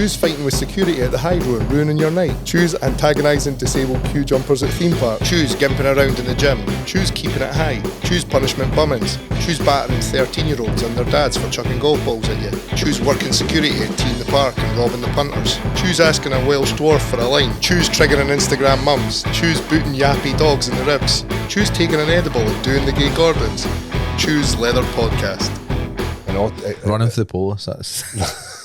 Choose fighting with security at the high road, ruining your night. Choose antagonising disabled queue jumpers at theme park. Choose gimping around in the gym. Choose keeping it high. Choose punishment bummings. Choose battering 13-year-olds and their dads for chucking golf balls at you. Choose working security at Tea in the Park and robbing the punters. Choose asking a Welsh dwarf for a line. Choose triggering Instagram mums. Choose booting yappy dogs in the ribs. Choose taking an edible and doing the gay Gordons. Choose Leather Podcast. Running for the police,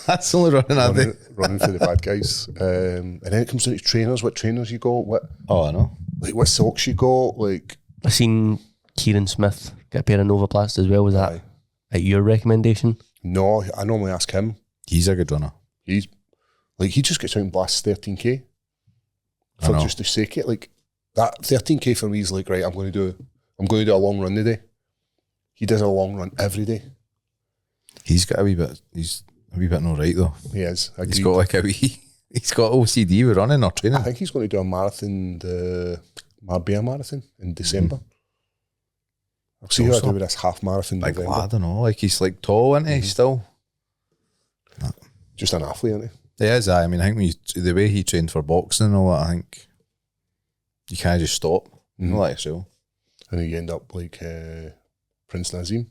that's only running for the bad guys. And then it comes down to trainers. What trainers you got? I know. Like what socks you got? Like I seen Kieran Smith get a pair of Novaplast as well. Was that at your recommendation? No, I normally ask him. He's a good runner. He's like he just gets out and blasts 13k for just the sake of it. Like that 13k for me is like, right, I'm going to do a long run today. He does a long run every day. He's got a wee bit no right though. He is. He's got like he's got OCD with running or training. I think he's going to do a marathon, the Marbella Marathon in December. I'll see how I do with this half marathon. Like, well, I don't know, like he's like tall, isn't he, still? Just an athlete, isn't he? He is, I mean, I think the way he trained for boxing and all that, I think you can't just stop. Not like so. And you end up like Prince Nazim.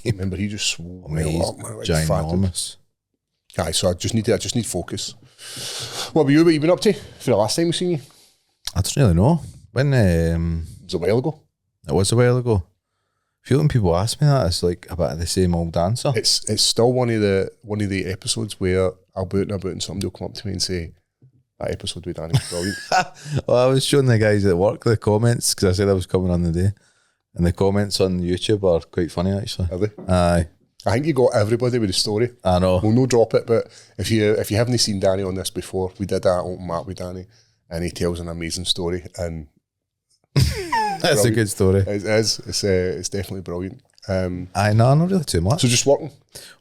Remember, he just swole up, man, like ginormous. Aye, so I just need focus. What about you? What you been up to for the last time we seen you? I don't really know. When it was a while ago. It was a while ago. I feel when people ask me that, it's like a bit of the same old answer. It's still one of the episodes where I'll be out and about and somebody will come up to me and say, that episode with Danny was brilliant. Well, I was showing the guys at work the comments because I said I was coming on the day. And the comments on YouTube are quite funny, actually. Are they? Aye. I think you got everybody with the story. I know. We'll no drop it, but if you haven't seen Danny on this before, we did that open mat with Danny, and he tells an amazing story, and that's a good story. It is. It's definitely brilliant. Aye, no, not really too much. So just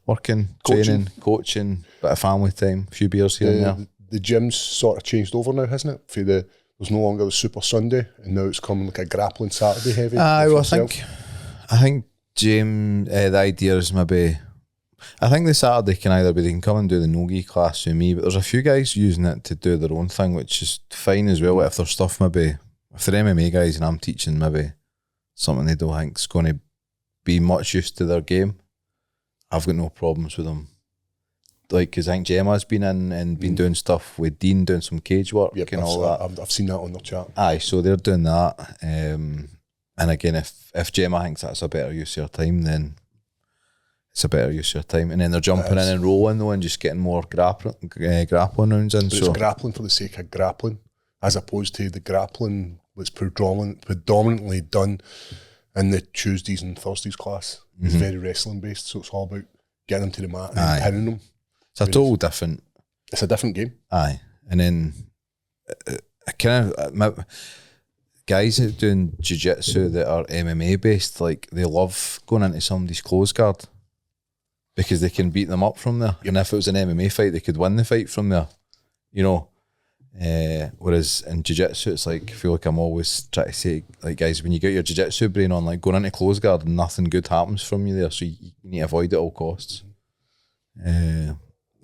working, training, coaching, bit of family time, a few beers here and there. The gym's sort of changed over now, hasn't it? There's no longer the Super Sunday, and now it's coming like a grappling Saturday heavy. Well, I think James, the idea is maybe, I think the Saturday can either be they can come and do the no-gi class with me, but there's a few guys using it to do their own thing, which is fine as well. If there's stuff maybe, if they're MMA guys and I'm teaching maybe something they don't think is going to be much use to their game, I've got no problems with them. Like, because I think Gemma's been in and been doing stuff with Dean, doing some cage work and all that. I've seen that on their chat. Aye, so they're doing that. And again, if Gemma thinks that's a better use of your time, then it's a better use of your time. And then they're jumping in and rolling though and just getting more grappling rounds in. But it's grappling for the sake of grappling, as opposed to the grappling that's predominantly done in the Tuesdays and Thursdays class. It's very wrestling based, so it's all about getting them to the mat and pinning them. It's a total different. It's a different game. Aye, and then guys that are doing jiu-jitsu that are MMA based, like they love going into somebody's close guard because they can beat them up from there. And if it was an MMA fight, they could win the fight from there. You know, whereas in jiu-jitsu, it's like, I feel like I'm always trying to say, like, guys, when you get your jiu-jitsu brain on, like going into close guard, nothing good happens from you there, so you need to avoid it at all costs.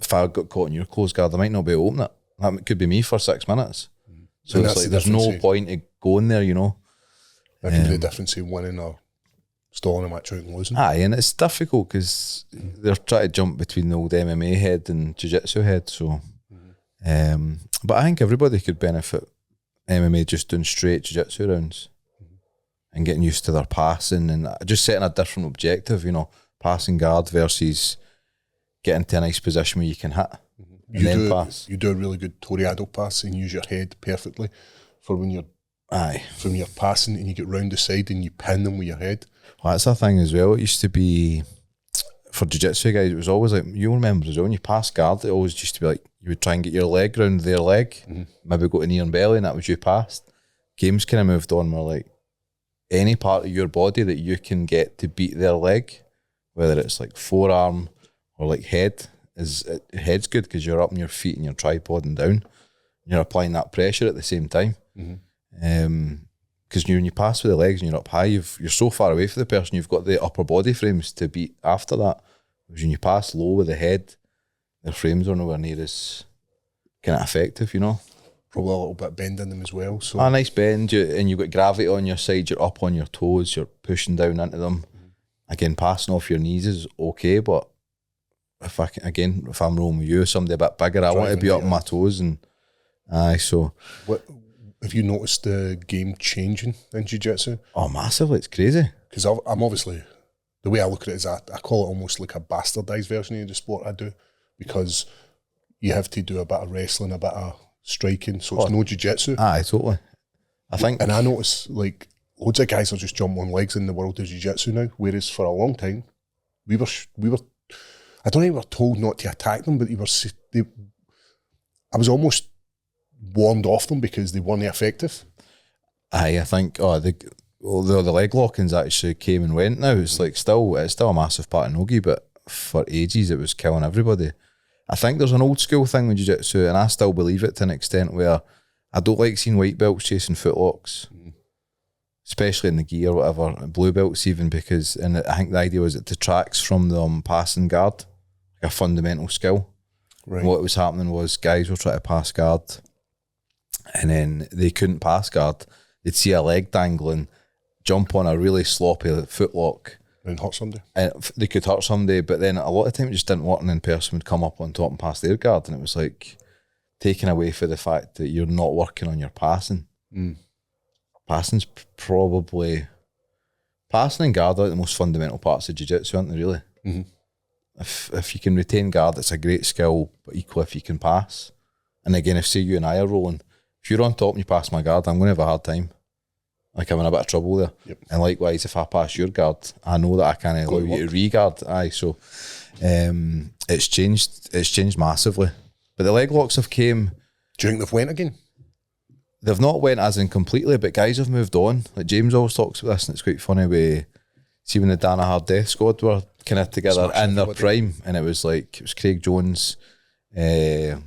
If I got caught in your close guard, I might not be able to open it. That could be me for 6 minutes. So and it's like there's no point in going there, you know. That can be the difference in winning or stalling a match out and losing. Aye, and it's difficult because they're trying to jump between the old MMA head and jiu-jitsu head. So, but I think everybody could benefit MMA just doing straight jiu-jitsu rounds and getting used to their passing and just setting a different objective, you know, passing guard versus getting to a nice position where you can hit and then pass. You do a really good 𝗟𝗘𝗔𝗧𝗛𝗏 pass and use your head perfectly for when you're passing and you get round the side and you pin them with your head. Well, that's the thing as well. It used to be, for jiu-jitsu guys, it was always like, you'll remember as well, when you pass guard, it always used to be like, you would try and get your leg round their leg, maybe go to knee and belly, and that was you passed. Games kind of moved on where like, any part of your body that you can get to beat their leg, whether it's like forearm or like head, head's good because you're up on your feet and you're tripoding down. You're applying that pressure at the same time. Because when you pass with the legs and you're up high, you're so far away from the person, you've got the upper body frames to beat after that. Whereas when you pass low with the head, their frames are nowhere near as kind of effective, you know. Probably a little bit of bend in them as well. So A nice bend, and you've got gravity on your side, you're up on your toes, you're pushing down into them. Again, passing off your knees is okay, but if I'm rolling with you, somebody a bit bigger, I want to be up on my toes. And so what have you noticed the game changing in jiu-jitsu? Oh, massively, it's crazy. Because I'm obviously, the way I look at it is I call it almost like a bastardized version of the sport I do, because you have to do a bit of wrestling, a bit of striking, so it's no jiu-jitsu. Aye, totally. And I notice like loads of guys are just jumping on legs in the world of jiu-jitsu now, whereas for a long time we were I don't think we were told not to attack them, but I was almost warned off them because they weren't effective. Aye, I think the leg lockings actually came and went now. It's like still a massive part of nogi, but for ages it was killing everybody. I think there's an old school thing with jiu-jitsu, and I still believe it to an extent, where I don't like seeing white belts chasing footlocks, especially in the gi or whatever, blue belts even, because, and I think the idea was it detracts from the passing guard, like a fundamental skill. Right. And what was happening was guys were trying to pass guard, and then they couldn't pass guard. They'd see a leg dangling, jump on a really sloppy footlock, and hurt somebody. And they could hurt somebody, but then a lot of time it just didn't work, and then person would come up on top and pass their guard, and it was like taken away for the fact that you're not working on your passing. Passing's probably passing and guard are like the most fundamental parts of jiu-jitsu, aren't they, really? If you can retain guard, it's a great skill, but equally if you can pass. And again, if say you and I are rolling, if you're on top and you pass my guard, I'm going to have a hard time. Like, I'm in a bit of trouble there. Yep. And likewise, if I pass your guard, I know that I can't allow you to re-guard. Aye, so it's changed massively. But the leg locks have came. Do you think they've went again? They've not went as in completely, but guys have moved on. Like James always talks about this, and it's quite funny. See when the Danaher Death Squad were kind of together in their prime, and it was Craig Jones, Gary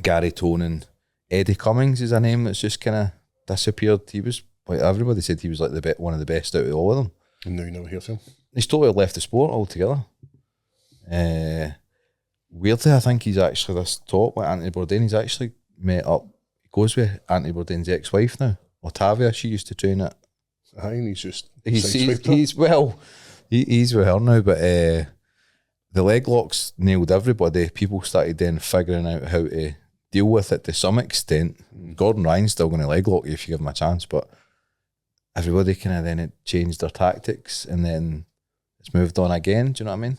Tonin, Eddie Cummings is a name that's just kind of disappeared. He was, like, everybody said he was like one of the best out of all of them. And now you never hear from him. He's totally left the sport altogether. Weirdly, I think he's actually this top, like Anthony Bourdain, he's actually met up. He goes with Anthony Bourdain's ex-wife now, Otavia. She used to train at. Aye, and he's just he's well with her now, but the leg locks nailed everybody. People started then figuring out how to deal with it to some extent. Gordon Ryan's still going to leg lock you if you give him a chance, but everybody kind of then changed their tactics, and then it's moved on again. Do you know what I mean?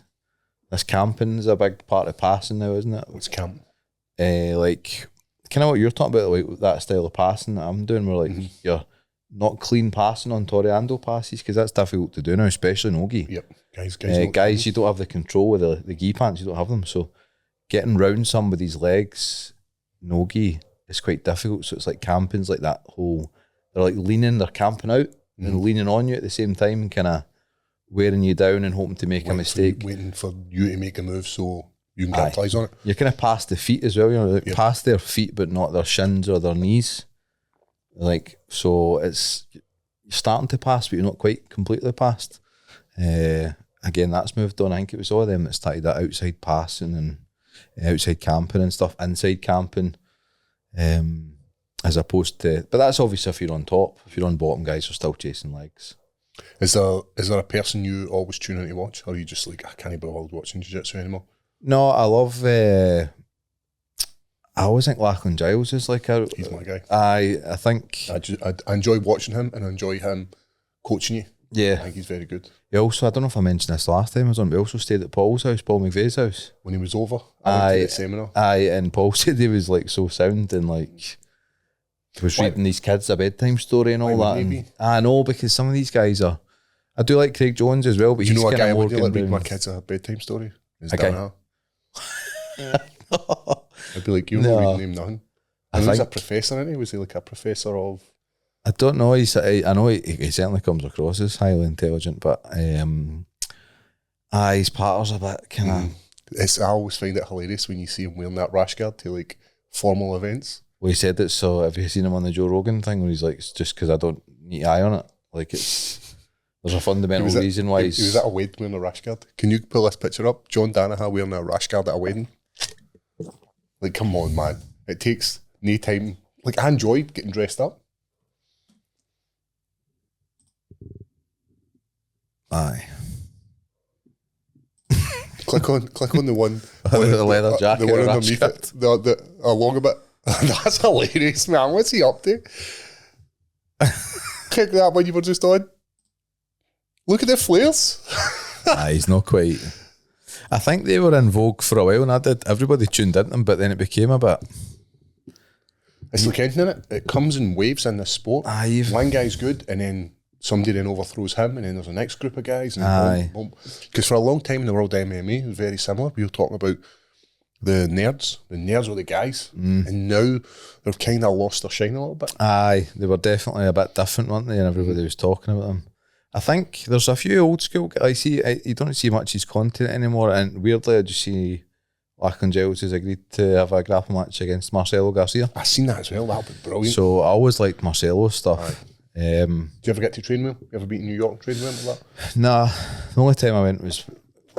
This camping is a big part of passing now, isn't it? What's camp? Like kind of what you're talking about, like that style of passing that I'm doing, where like you're not clean passing on Toriando passes, because that's difficult to do now, especially in Ogi. Yep, guys, you don't have the control with the gi pants. You don't have them, so getting round somebody's legs, no gi, is quite difficult. So it's like camping's like that whole. They're like leaning, they're camping out and leaning on you at the same time, and kind of wearing you down and hoping to make a mistake. Waiting for you to make a move so you can capitalize on it. You're kind of past the feet as well, you know, like past their feet, but not their shins or their knees. Like, so it's you're starting to pass, but you're not quite completely past. Again, that's moved on. I think it was all of them that started that outside passing and outside camping and stuff, inside camping, as opposed to. But that's obviously if you're on top. If you're on bottom, guys are still chasing legs. Is there a person you always tune in to watch, or are you just like, I can't be bothered watching jiu-jitsu anymore? No, I love. I always think Lachlan Giles is like a. He's my guy. I think I enjoy watching him, and I enjoy him coaching you. Yeah, I think he's very good. He also, I don't know if I mentioned this last time I was on, but he also stayed at Paul McVeigh's house when he was over. I went to the seminar. And Paul said he was like so sound, and like he was reading these kids a bedtime story and all that. And I know, because some of these guys are. I do like Craig Jones as well, but he's kind of more. Do you know a guy would read my kids a bedtime story? Is Danaher. I'd be like, you're not reading him nothing. And he was a professor, isn't he? Was he like a professor of? I don't know. I know he certainly comes across as highly intelligent, but his patterns a bit kind of. I always find it hilarious when you see him wearing that Rashguard to like formal events. Well, he said it. So have you seen him on the Joe Rogan thing where he's like, it's just because I don't need eye on it? Like there's a fundamental reason why he was at a wedding wearing a Rashguard. Can you pull this picture up? John Danaher wearing a Rashguard at a wedding. Like, come on, man. It takes no time. Like, I enjoy getting dressed up. Aye. Click on the one. The leather jacket. The one underneath it. The along a bit. That's hilarious, man. What's he up to? Click that one you were just on. Look at the flares. He's not quite. I think they were in vogue for a while, and everybody tuned into them, but then it became a bit. It's like anything, innit? It comes in waves in this sport. One guy's good, and then somebody then overthrows him, and then there's a next group of guys. Because for a long time in the world of MMA, it was very similar. We were talking about the nerds. The nerds were the guys, and now they've kind of lost their shine a little bit. Aye, they were definitely a bit different, weren't they? And everybody was talking about them. I think there's a few old school guys. You don't see much of his content anymore, and weirdly, I just see 𝗟𝗘𝗔𝗧𝗛𝗏 has agreed to have a grapple match against Marcelo Garcia. I seen that as well. That would be brilliant. So I always liked Marcelo's stuff. Do you ever get to train with him? You ever been in New York and trained with him like that? Nah, the only time I went was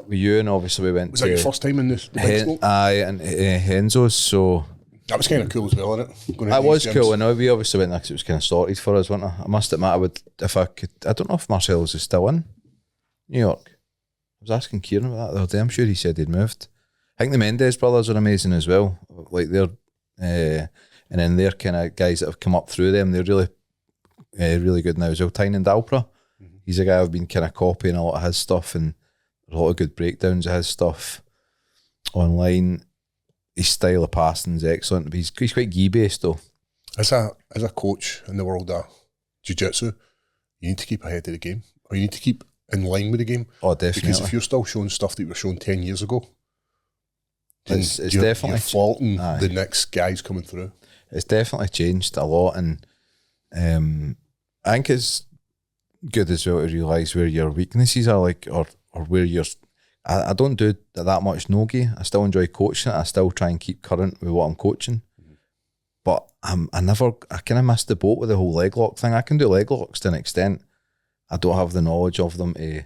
with you, and obviously we went. Was that your first time in the big smoke? Aye, and Henzo's. So that was kind of cool as well, wasn't it? That was cool, and we obviously went there because it was kind of sorted for us, wasn't it? I must admit, I would, if I could. I don't know if Marcelo's is still in New York. I was asking Kieran about that the other day. I'm sure he said he'd moved. I think the Mendes brothers are amazing as well. Like they're, and then they're kind of guys that have come up through them. They're really good now as well. 𝗟𝗘𝗔𝗦𝗧. He's a guy I've been kind of copying a lot of his stuff, and a lot of good breakdowns of his stuff online. His style of passing is excellent, but he's quite gi based though. As a coach in the world of jiu-jitsu, you need to keep ahead of the game, or you need to keep in line with the game. Oh, definitely. Because if you're still showing stuff that you were showing 10 years ago, it's you're definitely faulting the next guys coming through. It's definitely changed a lot, and I think it's good as well to realise where your weaknesses are, like, or where you're. I don't do that much no-gi. I still enjoy coaching it. I still try and keep current with what I'm coaching. But I kind of missed the boat with the whole leg lock thing. I can do leg locks to an extent. I don't have the knowledge of them to,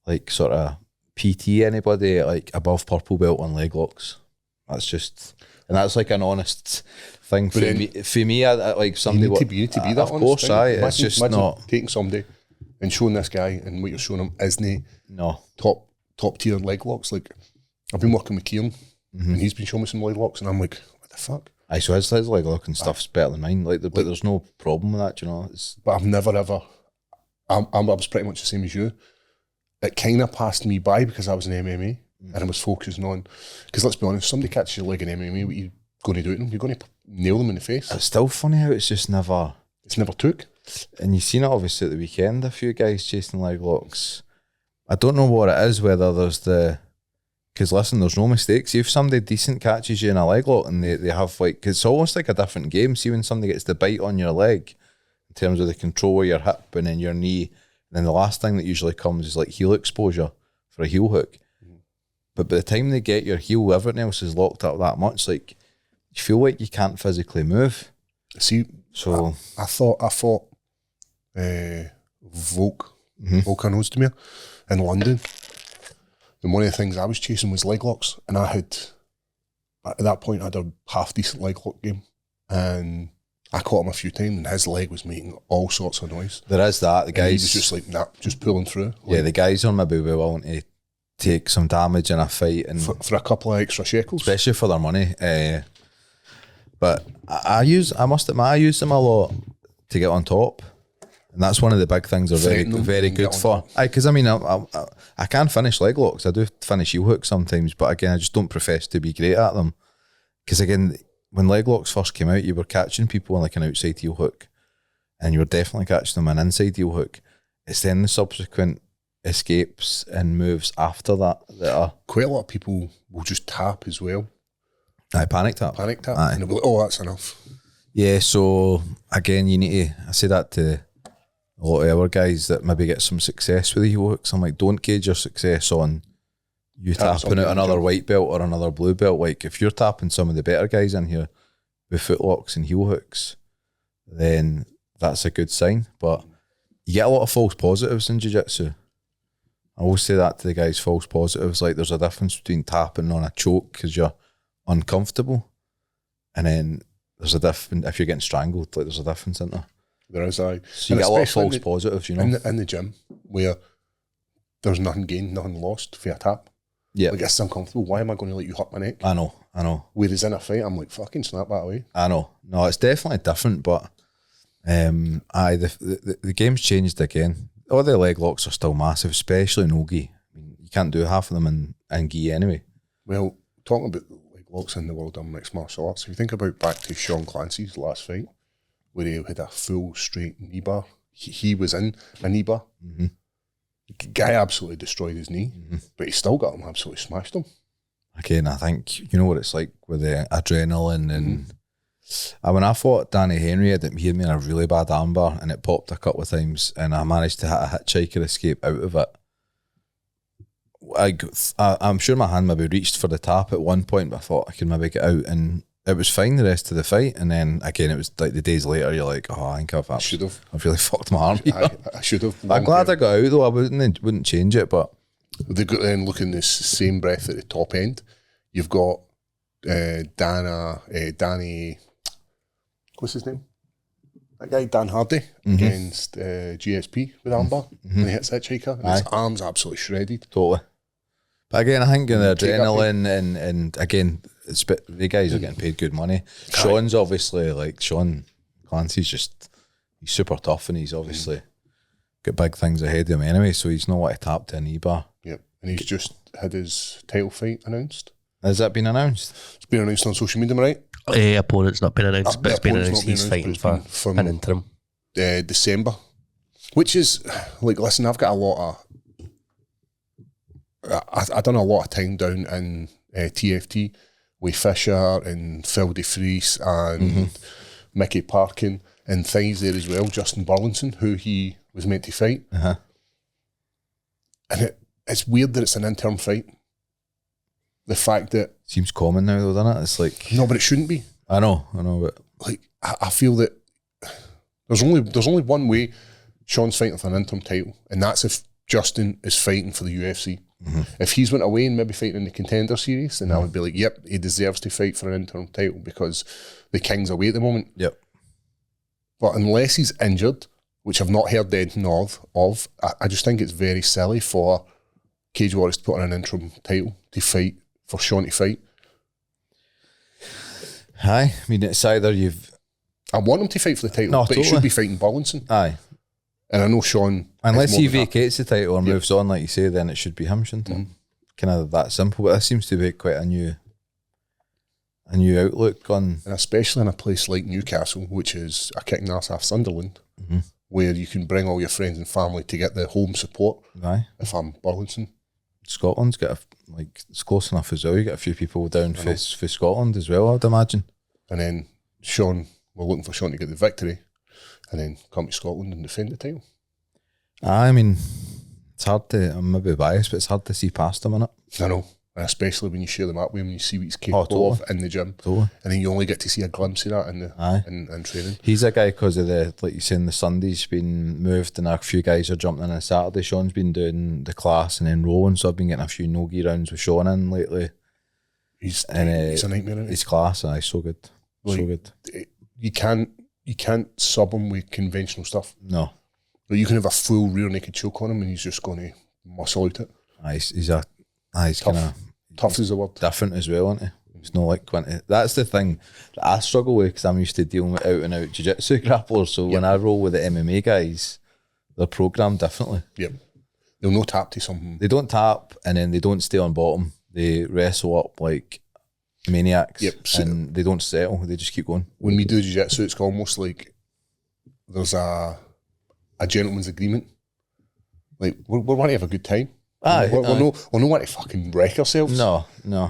like, sort of PT anybody like above purple belt on leg locks. That's just, and that's like an honest thing for me. For me, I like somebody. You need to be that. Of course, it's just not taking somebody and showing this guy and what you're showing him isn't top tier leg locks. Like, I've been working with Kieran and he's been showing me some leg locks, and I'm like, what the fuck? Aye, so his leg lock and stuff's better than mine. Like, but there's no problem with that, you know. But I've never ever. I was pretty much the same as you. It kind of passed me by because I was in MMA and I was focusing on. Because let's be honest, somebody catches your leg in MMA, what are you going to do to them? You're going to nail them in the face. It's still funny how it's just never. It's never took. And you've seen it obviously at the weekend. A few guys chasing leg locks. I don't know what it is, whether there's because listen, there's no mistakes. If somebody decent catches you in a leg lock and they have, like, cause it's almost like a different game. See when somebody gets the bite on your leg in terms of the control of your hip and then your knee, and then the last thing that usually comes is like heel exposure for a heel hook. But by the time they get your heel, everything else is locked up that much. Like, you feel like you can't physically move. See, so I fought 𝗟𝗘𝗔𝗦𝗧 in London, and one of the things I was chasing was leg locks, and at that point I had a half decent leg lock game, and I caught him a few times, and his leg was making all sorts of noise. There is that. The guys, he was just like, nah, just pulling through. Yeah, the guys are maybe willing to take some damage in a fight, and for a couple of extra shekels, especially for their money. But I must admit, I use them a lot to get on top, and that's one of the big things they're very good for. Because I mean, I can finish leg locks. I do finish heel hooks sometimes, but again, I just don't profess to be great at them. Because again, when leg locks first came out, you were catching people on like an outside heel hook, and you were definitely catching them an inside heel hook. It's then the subsequent escapes and moves after that are quite a lot of people will just tap as well. Aye, panic tap. And they'll be like, oh, that's enough. Yeah, so again, you need to, I say that to a lot of our guys that maybe get some success with the heel hooks. I'm like, don't gauge your success on you tapping out another white belt or another blue belt. Like, if you're tapping some of the better guys in here with footlocks and heel hooks, then that's a good sign. But you get a lot of false positives in jiu-jitsu. I always say that to the guys, false positives. Like, there's a difference between tapping on a choke because you're uncomfortable, and then there's a different. If you're getting strangled, like there's a difference in there. There is, aye. So you get a lot of false positives, you know, in the gym where there's nothing gained, nothing lost for a tap. Yeah, like it's uncomfortable. Why am I going to let you hurt my neck? I know. Whereas in a fight, I'm like, fucking snap that away. I know. No, it's definitely different, but the game's changed again. All the leg locks are still massive, especially in no-gi. I mean, you can't do half of them in gi anyway. Well, talking about leg locks in the world of mixed martial arts, if you think about back to Sean Clancy's last fight, where he had a full straight knee bar, he was in a knee bar. Mm-hmm. The guy absolutely destroyed his knee, but he still got him, absolutely smashed him. Again, I think, you know what it's like with the adrenaline and when I fought Danny Henry, he had me in a really bad armbar and it popped a couple of times and I managed to hit a hitchhiker escape out of it. I'm sure my hand maybe reached for the tap at one point, but I thought I could maybe get out and it was fine the rest of the fight. And then again, it was like the days later, you're like, oh, I think I've really fucked my arm. I should have. I'm glad I got out though. I wouldn't change it, but they got then look in this same breath at the top end. You've got Danny, what's his name? That guy, Dan Hardy, against GSP with armbar, and he hits Hitchhiker, and his arm's absolutely shredded. Totally. But again, I think the adrenaline and again, the guys are getting paid good money. Sean's obviously, like, Sean Clancy's he's super tough and he's obviously got big things ahead of him anyway, so he's not what to tap to a knee bar. Yep, and he's just had his title fight announced. Has that been announced? It's been announced on social media, right? Opponent's not been announced, but it's been announced he's fighting for an interim. December. Which is, like, listen, I've got a lot of... I've done a lot of time down in TFT with Fisher and 𝗟𝗘𝗏𝗄𝗧 and Mickey Parkin and things there as well, Justin Burlinson, who he was meant to fight. And it's weird that it's an interim fight. The fact that... Seems common now though, doesn't it? It's like... No, but it shouldn't be. I know, but... Like, I feel that there's only one way Sean's fighting for an interim title, and that's if Justin is fighting for the UFC. If he's went away and maybe fighting in the Contender Series, then I would be like, yep, he deserves to fight for an interim title because the King's away at the moment. Yep. But unless he's injured, which I've not heard anything of, I just think it's very silly for Cage Warriors to put on an interim title to fight, for Sean to fight. Aye, I mean, it's either I want him to fight for the title, but he should be fighting Burlinson. Aye. And I know Sean... Unless he vacates the title or moves on, like you say, then it should be him, shouldn't it? Kind of that simple, but this seems to be quite a new outlook on... And especially in a place like Newcastle, which is a kicking arse half Sunderland, where you can bring all your friends and family to get the home support. Aye. If I'm Burlinson. Scotland's got it's close enough as well. You get a few people down for Scotland as well, I'd imagine. And then we're looking for Sean to get the victory, and then come to Scotland and defend the title. I mean, it's hard to, I'm maybe biased, but it's hard to see past him, innit? I know, and especially when you share them up with him and you see what he's capable of in the gym. Totally. And then you only get to see a glimpse of that in training. He's a guy because of like you saying, the Sunday's been moved and a few guys are jumping in on Saturday. Sean's been doing the class and then rolling, so I've been getting a few no-gi rounds with Sean in lately. He's a nightmare, isn't he? His class, so good. So good. You can't sub him with conventional stuff. No. You can have a full rear naked choke on him and he's just going to muscle out it. He's tough. Tough is the word. Different as well, isn't he? It's not like Quinty. That's the thing that I struggle with because I'm used to dealing with out and out jiu-jitsu grapplers. So when I roll with the MMA guys, they're programmed differently. Yep. They'll no tap to something. They don't tap and then they don't stay on bottom. They wrestle up like maniacs. Yep. So and they don't settle. They just keep going. When we do jiu-jitsu, it's almost like there's a gentleman's agreement. Like, we want to have a good time. We're not want to fucking wreck ourselves. No.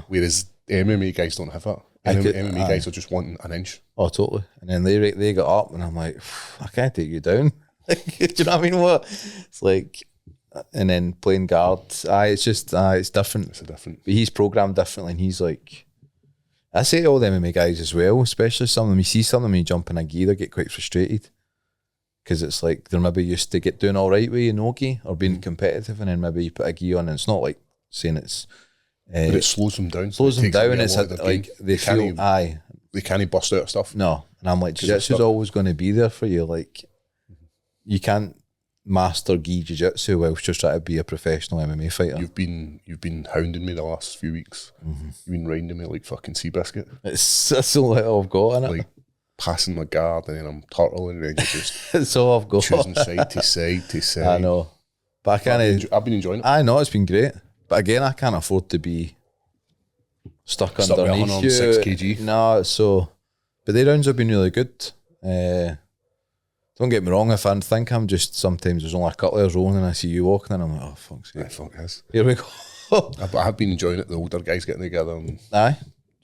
Whereas the MMA guys don't have that. MMA guys are just wanting an inch. Oh, totally. And then they got up and I'm like, I can't take you down. Do you know what I mean? It's like, and then playing guard. It's just, it's different. It's different. But he's programmed differently and he's like, I say to all the MMA guys as well, especially some of them, you see some of them when you jump in a gi, they get quite frustrated. Because it's like they're maybe used to doing all right with you no-gi or being competitive, and then maybe you put a gi on and it's not like saying it's But it slows them down. Slows them takes down, away and a it's lot of their like game. they feel, They can't bust out of stuff. No. And I'm like, jiu-jitsu is always going to be there for you. Like, you can't master gi jiu-jitsu whilst just trying to be a professional MMA fighter. You've been hounding me the last few weeks. You've been riding me like fucking Seabiscuit. That's all that I've got in it. Like passing my guard, and then I'm turtling, and then you're just That's all I've got. choosing side to side to side. I know. But I can't. I've been enjoying it. I know, it's been great. But again, I can't afford to be stuck with underneath you. 106 kg. No, so... But the rounds have been really good. Don't get me wrong, if I think I'm just... Sometimes there's only a couple of hours rolling and I see you walking and I'm like, oh, fuck's sake. Yeah, fuck this. Here we go. But I have been enjoying it, the older guys getting together and Aye.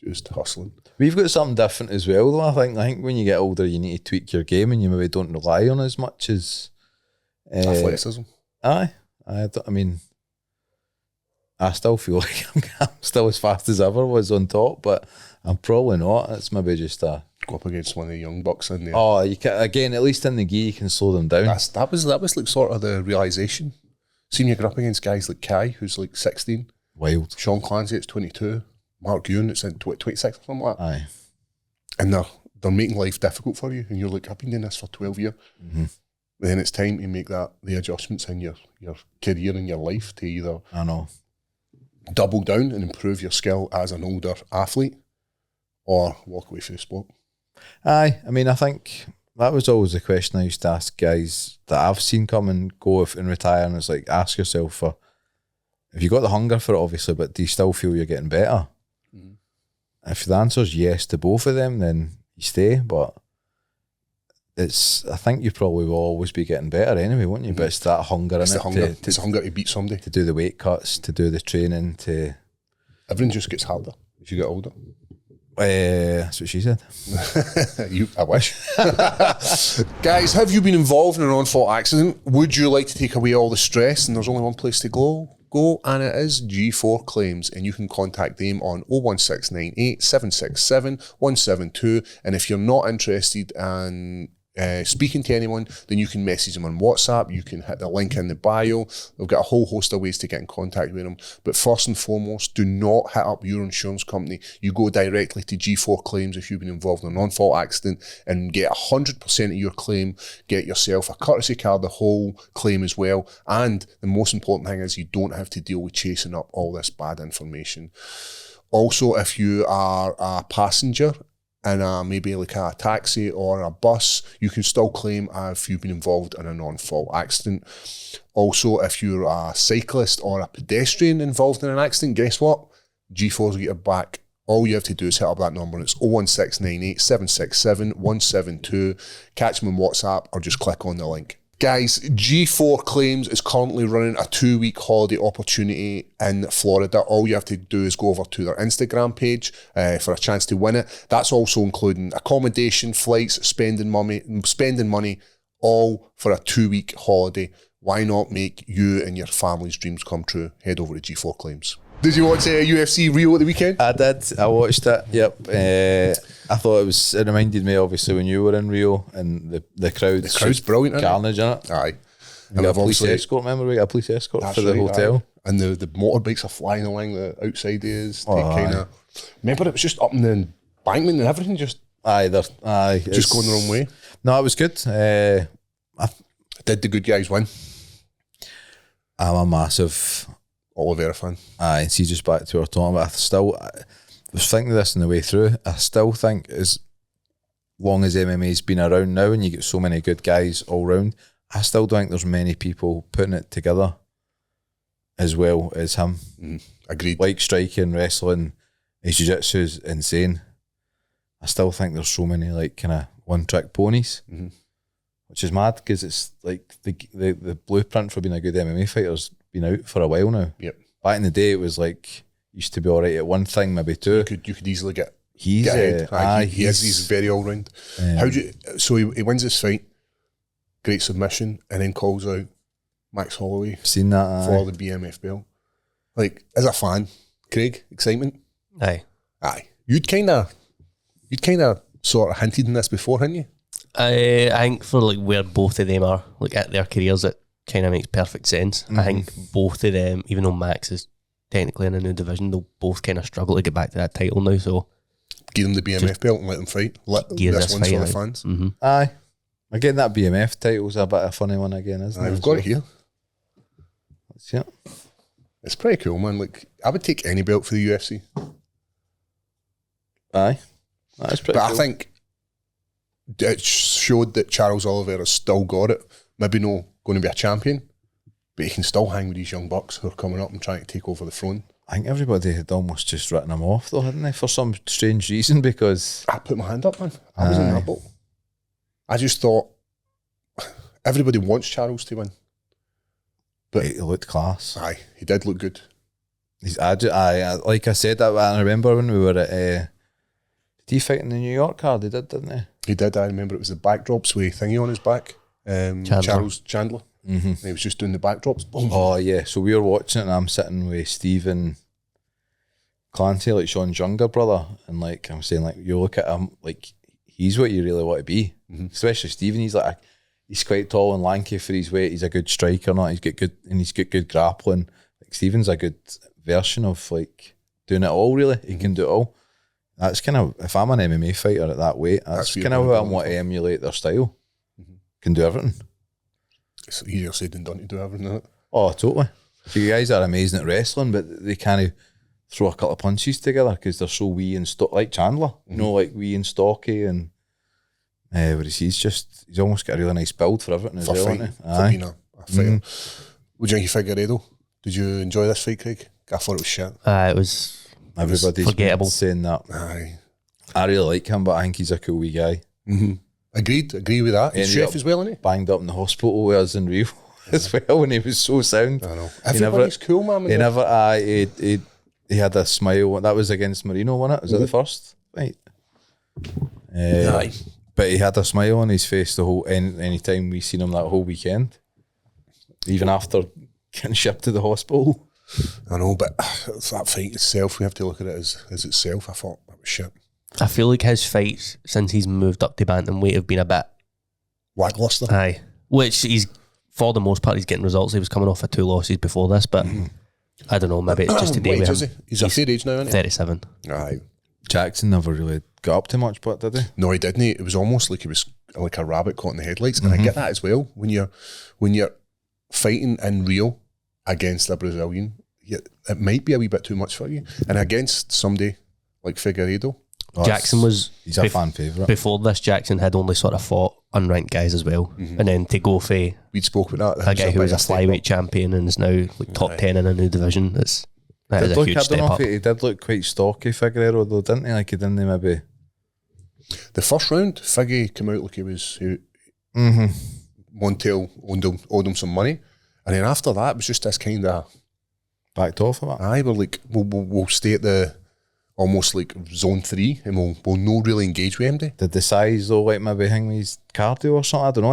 just hustling. We've got something different as well, though. I think when you get older, you need to tweak your game and you maybe don't rely on as much as... Athleticism. Aye. I mean... I still feel like I'm still as fast as ever was on top, but I'm probably not. It's maybe just a... Go up against one of the young bucks in there. Oh, you can, again, at least in the gi, you can slow them down. That was like sort of the realisation. Seeing you go up against guys like Kai, who's like 16. Wild. Sean Clancy, it's 22. Mark Ewan, it's in 26 or something like that. Aye. And they're making life difficult for you. And you're like, I've been doing this for 12 years. Then it's time to make the adjustments in your career and your life to either... I know. double down and improve your skill as an older athlete or walk away from the sport. Aye, I mean, I think that was always the question I used to ask guys that I've seen come and go and retire, and it's like, ask yourself if you got the hunger for it, obviously, but do you still feel you're getting better? If the answer is yes to both of them, then you stay, but I think you probably will always be getting better anyway, won't you? But it's that hunger It's in the it. hunger. It's the hunger to beat somebody. To do the weight cuts, to do the training, to... Everything just gets harder as you get older. That's what she said. I wish. Guys, have you been involved in an on-fault accident? Would you like to take away all the stress? And there's only one place to go, and it is G4 Claims, and you can contact them on 01698 767 172. And if you're not interested in speaking to anyone, then you can message them on WhatsApp. You can hit the link in the bio. They've got a whole host of ways to get in contact with them. But first and foremost, do not hit up your insurance company. You go directly to G4 Claims if you've been involved in a non-fault accident and get 100% of your claim. Get yourself a courtesy car, the whole claim as well. And the most important thing is you don't have to deal with chasing up all this bad information. Also, if you are a passenger in maybe like a taxi or a bus, you can still claim if you've been involved in a non-fault accident. Also, if you're a cyclist or a pedestrian involved in an accident, guess what? G4s will get your back. All you have to do is hit up that number, and it's 01698 767 172. Catch them on WhatsApp or just click on the link. Guys, G4 Claims is currently running a 2-week holiday opportunity in Florida. All you have to do is go over to their Instagram page for a chance to win it. That's also including accommodation, flights, spending money, all for a 2-week holiday. Why not make you and your family's dreams come true? Head over to G4 Claims. Did you watch UFC Rio at the weekend? I did. I watched it. Yep. I thought it reminded me, obviously, when you were in Rio and the crowd. The crowd's brilliant, isn't it? Carnage in it. Aye. We got a police escort, remember? We got a police escort for the hotel. Aye. And the motorbikes are flying along the outside is. Aye. Remember, it was just up in the embankment and everything, just Aye, just going the wrong way. No, it was good. Did the good guys win? I'm a massive Oliveira fan. Aye, see, just back to our talking, but I was thinking of this on the way through. I still think as long as MMA's been around now and you get so many good guys all round, I still don't think there's many people putting it together as well as him. Agreed. Like striking, wrestling, his jiu-jitsu is insane. I still think there's so many like kind of one-trick ponies, which is mad because it's like the blueprint for being a good MMA fighter's been out for a while now. Yep. Back in the day, it was like used to be all right at one thing, maybe two. You could easily get He's ahead. He's very all round. So he wins this fight, great submission, and then calls out Max Holloway. Seen that for the BMF belt. Like, as a fan, Craig, excitement. Aye. You'd kind of sort of hinted in this before, hadn't you? I think for like where both of them are, like at their careers, it kind of makes perfect sense. I think both of them, even though Max is technically in a new division. They'll both kind of struggle to get back to that title now. So give them the BMF belt and let them fight. This one's for the fans. Mm-hmm. Aye. Again, that BMF title's a bit of a funny one again, isn't it? I've got it here. Let's see it. It's pretty cool, man. Like, I would take any belt for the UFC. Aye. That's pretty But cool. I think it showed that Charles Oliveira still got it. Maybe not going to be a champion, but he can still hang with these young bucks who are coming up and trying to take over the throne. I think everybody had almost just written him off though, hadn't they? For some strange reason, because I put my hand up, man. I was in that boat. I just thought everybody wants Charles to win. But he looked class. aye, he did look good. Like I said, I remember when we were at did he fight in the New York card? He did, didn't he? He did. I remember it was the backdrops with thingy on his back. Charles Chandler. Mm-hmm. And he was just doing the backdrops. Boom. Oh yeah, so we were watching it and I'm sitting with Stephen Clancy, like Sean's younger brother, and like I'm saying, like, you look at him, like he's what you really want to be. Mm-hmm. Especially Stephen, he's quite tall and lanky for his weight. He's a good striker, he's got good grappling. Like Stephen's a good version of like doing it all. Really, he can do it all. That's kind of, if I'm an MMA fighter at that weight, that's kind of what I want to emulate their style. Mm-hmm. Can do everything. It's easier said than done to do everything, isn't it? Oh, totally. So you guys are amazing at wrestling, but they can't throw a couple of punches together because they're so wee and like Chandler, you know, like wee and stocky, and whereas he's almost got a really nice build for everything as well, isn't he? For being a fighter. What do you think of Figueiredo? Did you enjoy this fight, Craig? I thought it was shit. It was Everybody's forgettable. saying that. Aye. I really like him, but I think he's a cool wee guy. Mm-hmm. Agree with that. He's chef as well, isn't he? Banged up in the hospital with us in Rio as well, and he was so sound. I know. Everybody's cool, man. He had a smile. That was against Marino, wasn't it? Was that the first fight? Aye. But he had a smile on his face the whole any time we seen him that whole weekend, even after getting shipped to the hospital. I know, but that fight itself, we have to look at it as itself. I thought that was shit. I feel like his fights since he's moved up to bantamweight have been a bit lackluster. Aye, which he's for the most part he's getting results. He was coming off of 2 losses before this, but I don't know. Maybe it's just today with him. He's a fair age now, isn't he? 37. Aye. Jackson never really got up too much, but did he? No, he didn't. It was almost like he was like a rabbit caught in the headlights, and I get that as well. When you're fighting in Rio against a Brazilian, it might be a wee bit too much for you, and against somebody like Figueiredo. Jackson he's a fan favourite. Before this, Jackson had only sort of fought unranked guys as well. And then to go for We'd spoke about that. A guy who was a flyweight champion and is now like top 10 in a new division. That is a huge step up. He did look quite stocky, Figueiredo, though, didn't he? Like he didn't maybe. The first round, Figgy came out like he was. Montiel owed him some money, and then after that, it was just this kind of backed off of it. Aye, we're like we'll stay at the almost like zone 3, and we'll not really engage with him. Did the size though, like maybe hang with his cardio or something? I don't know.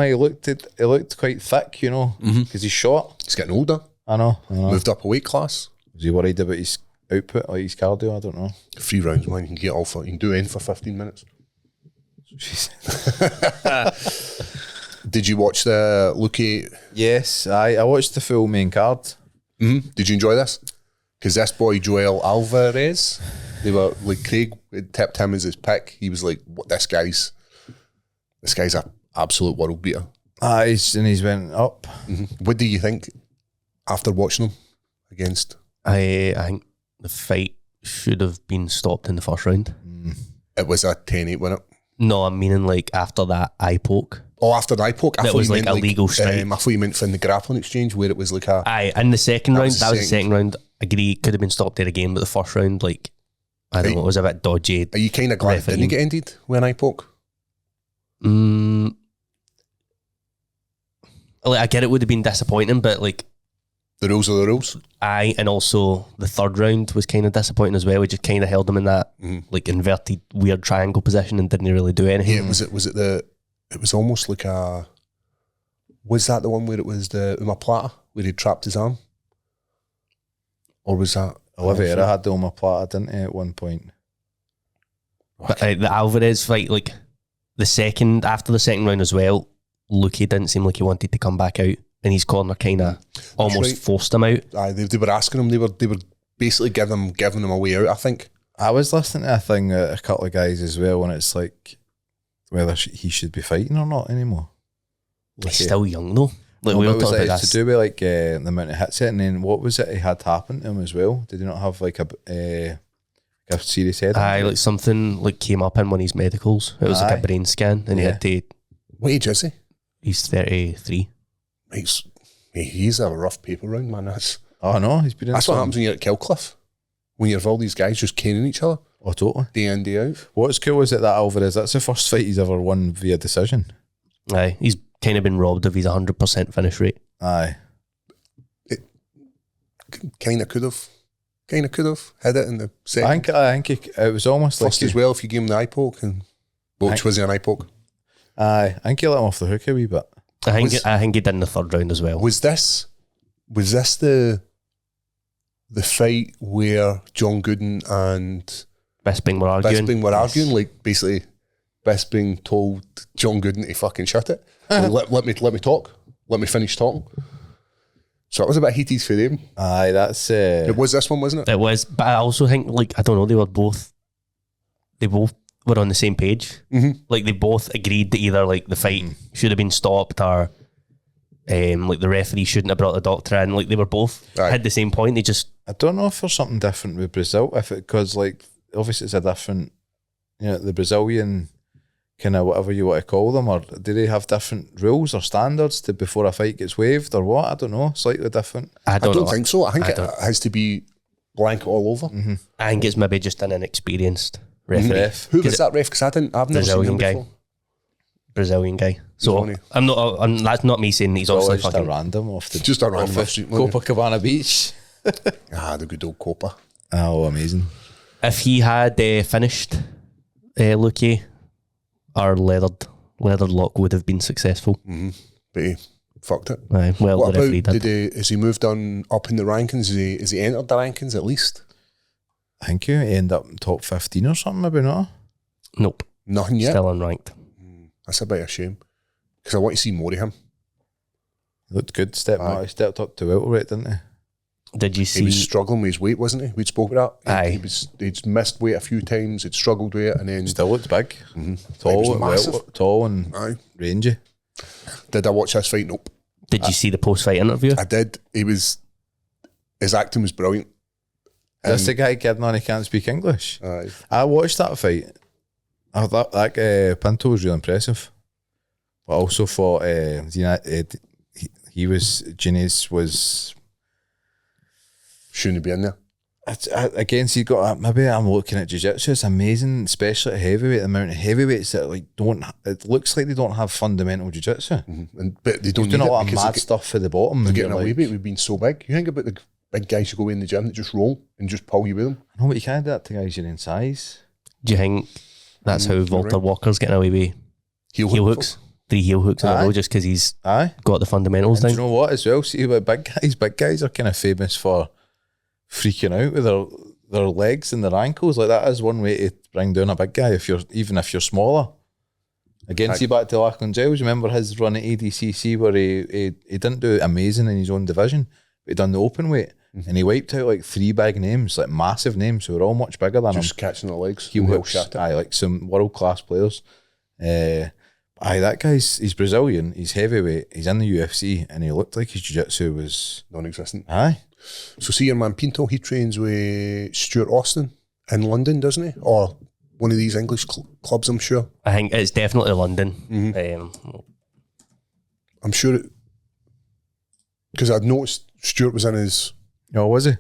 He looked quite thick, you know, because he's short. He's getting older. I know. Moved up a weight class. Was he worried about his output, like his cardio? I don't know. 3 rounds, man. You can get you can do anything for 15 minutes. Did you watch the Luque? Yes, I watched the full main card. Did you enjoy this? Because this boy Joel Alvarez, they were like Craig tipped him as his pick. He was like, "What? This guy's a absolute world beater." And he's went up. What do you think after watching him against? I think the fight should have been stopped in the first round. It was a 10-8, wasn't it? No, I'm meaning like after that eye poke. Oh, after the eye poke? That was like a legal strike. I thought you meant from the grappling exchange where it was like a... Aye, in the second round, that was the second round. I agree, it could have been stopped there again, but the first round, like, I don't know, it was a bit dodgy. Are you kind of glad it didn't get ended with an eye poke? Like, I get it would have been disappointing, but like... The rules are the rules. Aye, and also the third round was kind of disappointing as well. We just kind of held him in that like inverted weird triangle position and didn't really do anything. Yeah, it was almost like a... Was that the one where it was the omoplata, where he trapped his arm? Or was that... Oliveira had the omoplata, didn't he, at one point? But the Alvarez fight, like, after the second round as well, Luque didn't seem like he wanted to come back out. And his corner kind of almost forced him out. Aye, they were asking him. They were basically giving them a way out, I think. I was listening to a thing with a couple of guys as well, and it's like whether he should be fighting or not anymore. He's still young though. Like we But were was talking it about to this. do with like the amount of hits it, and then what was it he had happen to him as well? Did he not have like a serious head? Aye, like something like came up in one of his medicals. It was like Aye. a brain scan, and he had to. What age is he? He's 33. He's a rough paper round, man. That's no, he's been in what happens when you're at Kilcliff. When you have all these guys just caning each other Oh, totally. day in, day out. What's cool is that Alvarez, that's the first fight he's ever won via decision. Aye, he's kind of been robbed of his 100% finish rate. Aye. Kind of could have had it in the second. I think it was almost First like as well, if you give him the eye poke, and which was he an eye poke? Aye, I think he let him off the hook a wee bit. I think he did in the third round as well. Was this the fight where John Gooden and Bisping were arguing. Bisping were arguing? Like basically, Bisping told John Gooden to fucking shut it. let me talk. Let me finish talking. So it was a bit heated for them. Aye, that's It was this one, wasn't it? It was, but I also think, like, I don't know, they both were on the same page. Mm-hmm. Like, they both agreed that either, like, the fight should have been stopped or, like, the referee shouldn't have brought the doctor in. Like, they were both had the same point. They just... I don't know if there's something different with Brazil, because, like, obviously it's a different, the Brazilian kind of whatever you want to call them, or do they have different rules or standards to before a fight gets waived or what? I don't know, slightly different. I don't think so. I think it has to be blanket all over. Mm-hmm. I think it's maybe just an inexperienced referee. Who was that ref? Because I've never seen him before. Brazilian guy. So Funny. that's not me saying he's obviously Just a fucking... random off the Just a random off street, the Copacabana Beach. The good old Copa. Oh, amazing. If he had finished Luque, our leathered lock would have been successful. Mm-hmm. But he fucked it. Aye, well, What the referee about, did. has he moved on up in the rankings? Has he entered the rankings at least? I think you end up in top 15 or something, maybe not. Nope. Nothing yet? Still unranked. That's a bit of a shame. Because I want to see more of him. He looked good. He stepped up to welterweight, didn't he? Did you see... He was struggling with his weight, wasn't he? We'd spoke about that. Aye. He'd missed weight a few times. He'd struggled with it, and then Still looked big. He Tall, was massive. tall and Aye. rangy. Did I watch this fight? Nope. Did you see the post-fight interview? I did. His acting was brilliant. That's the guy kidding on he can't speak English. Aye. I watched that fight. I thought that Pinto was really impressive. But I also thought Ginés was... Shouldn't be in there. Against he got maybe I'm looking at jiu-jitsu, it's amazing, especially at heavyweight, the amount of heavyweights that it looks like they don't have fundamental jiu-jitsu. Mm-hmm. But they don't He's doing need a lot it of mad stuff for the bottom. They're And getting you're away like, with it. We've been so big. You think about the big guys who go in the gym that just roll and just pull you with them. no, but you can't do that to guys your own size. Do you think that's how Walter Walker's getting away with heel hooks? 3 heel hooks in a Aye. row just because he's Aye. got the fundamentals And do down. you know what as well? See about big guys are kind of famous for freaking out with their legs and their ankles. Like that is one way to bring down a big guy if you're smaller. Again, see back to Lachlan Giles, remember his run at ADCC where he didn't do amazing in his own division, but he done the open weight and he wiped out like 3 big names, like massive names who were all much bigger than Just him. catching the legs. Heel Well hooks, shot it. aye, like some world class players. That guy's he's Brazilian, he's heavyweight, he's in the UFC, and he looked like his jiu-jitsu was Non-existent. aye. So see your man Pinto, he trains with Stuart Austin in London, doesn't he? Or one of these English clubs, I'm sure. I think it's definitely London. I'm sure it... Because I'd noticed Stuart was in his Oh, was he?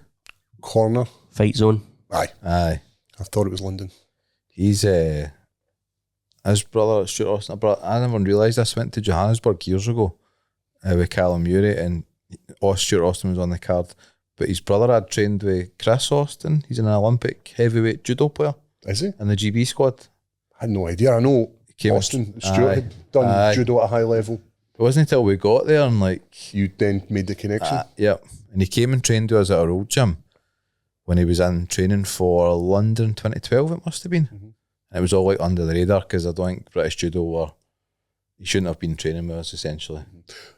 corner. Fight zone. Aye. Aye. I thought it was London. He's his brother Stuart Austin. I never realised this. Went to Johannesburg years ago with Callum Urey, and Stuart Austin was on the card. But his brother had trained with Chris Austin. He's an Olympic heavyweight judo player Is he? in the GB squad. I had no idea. I know Came Austin, Stuart aye. had done Aye. judo at a high level. It wasn't until we got there and like You then made the connection. yep. And he came and trained with us at our old gym when he was in training for London 2012. It must have been. And it was all like under the radar because I don't think British judo were He shouldn't have been training with us, essentially.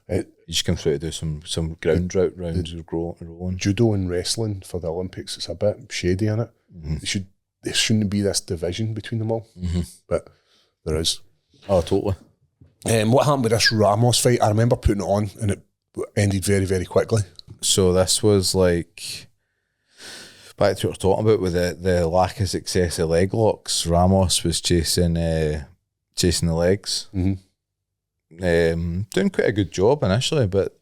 He just came through to do some ground rounds of rolling. Judo and wrestling for the Olympics, it's a bit shady in it. There shouldn't be this division between them all, but there is. Oh, totally. What happened with this Ramos fight? I remember putting it on and it ended very, very quickly. So this was like, back to what we were talking about with the lack of success of leg locks. Ramos was chasing the legs. Doing quite a good job initially, but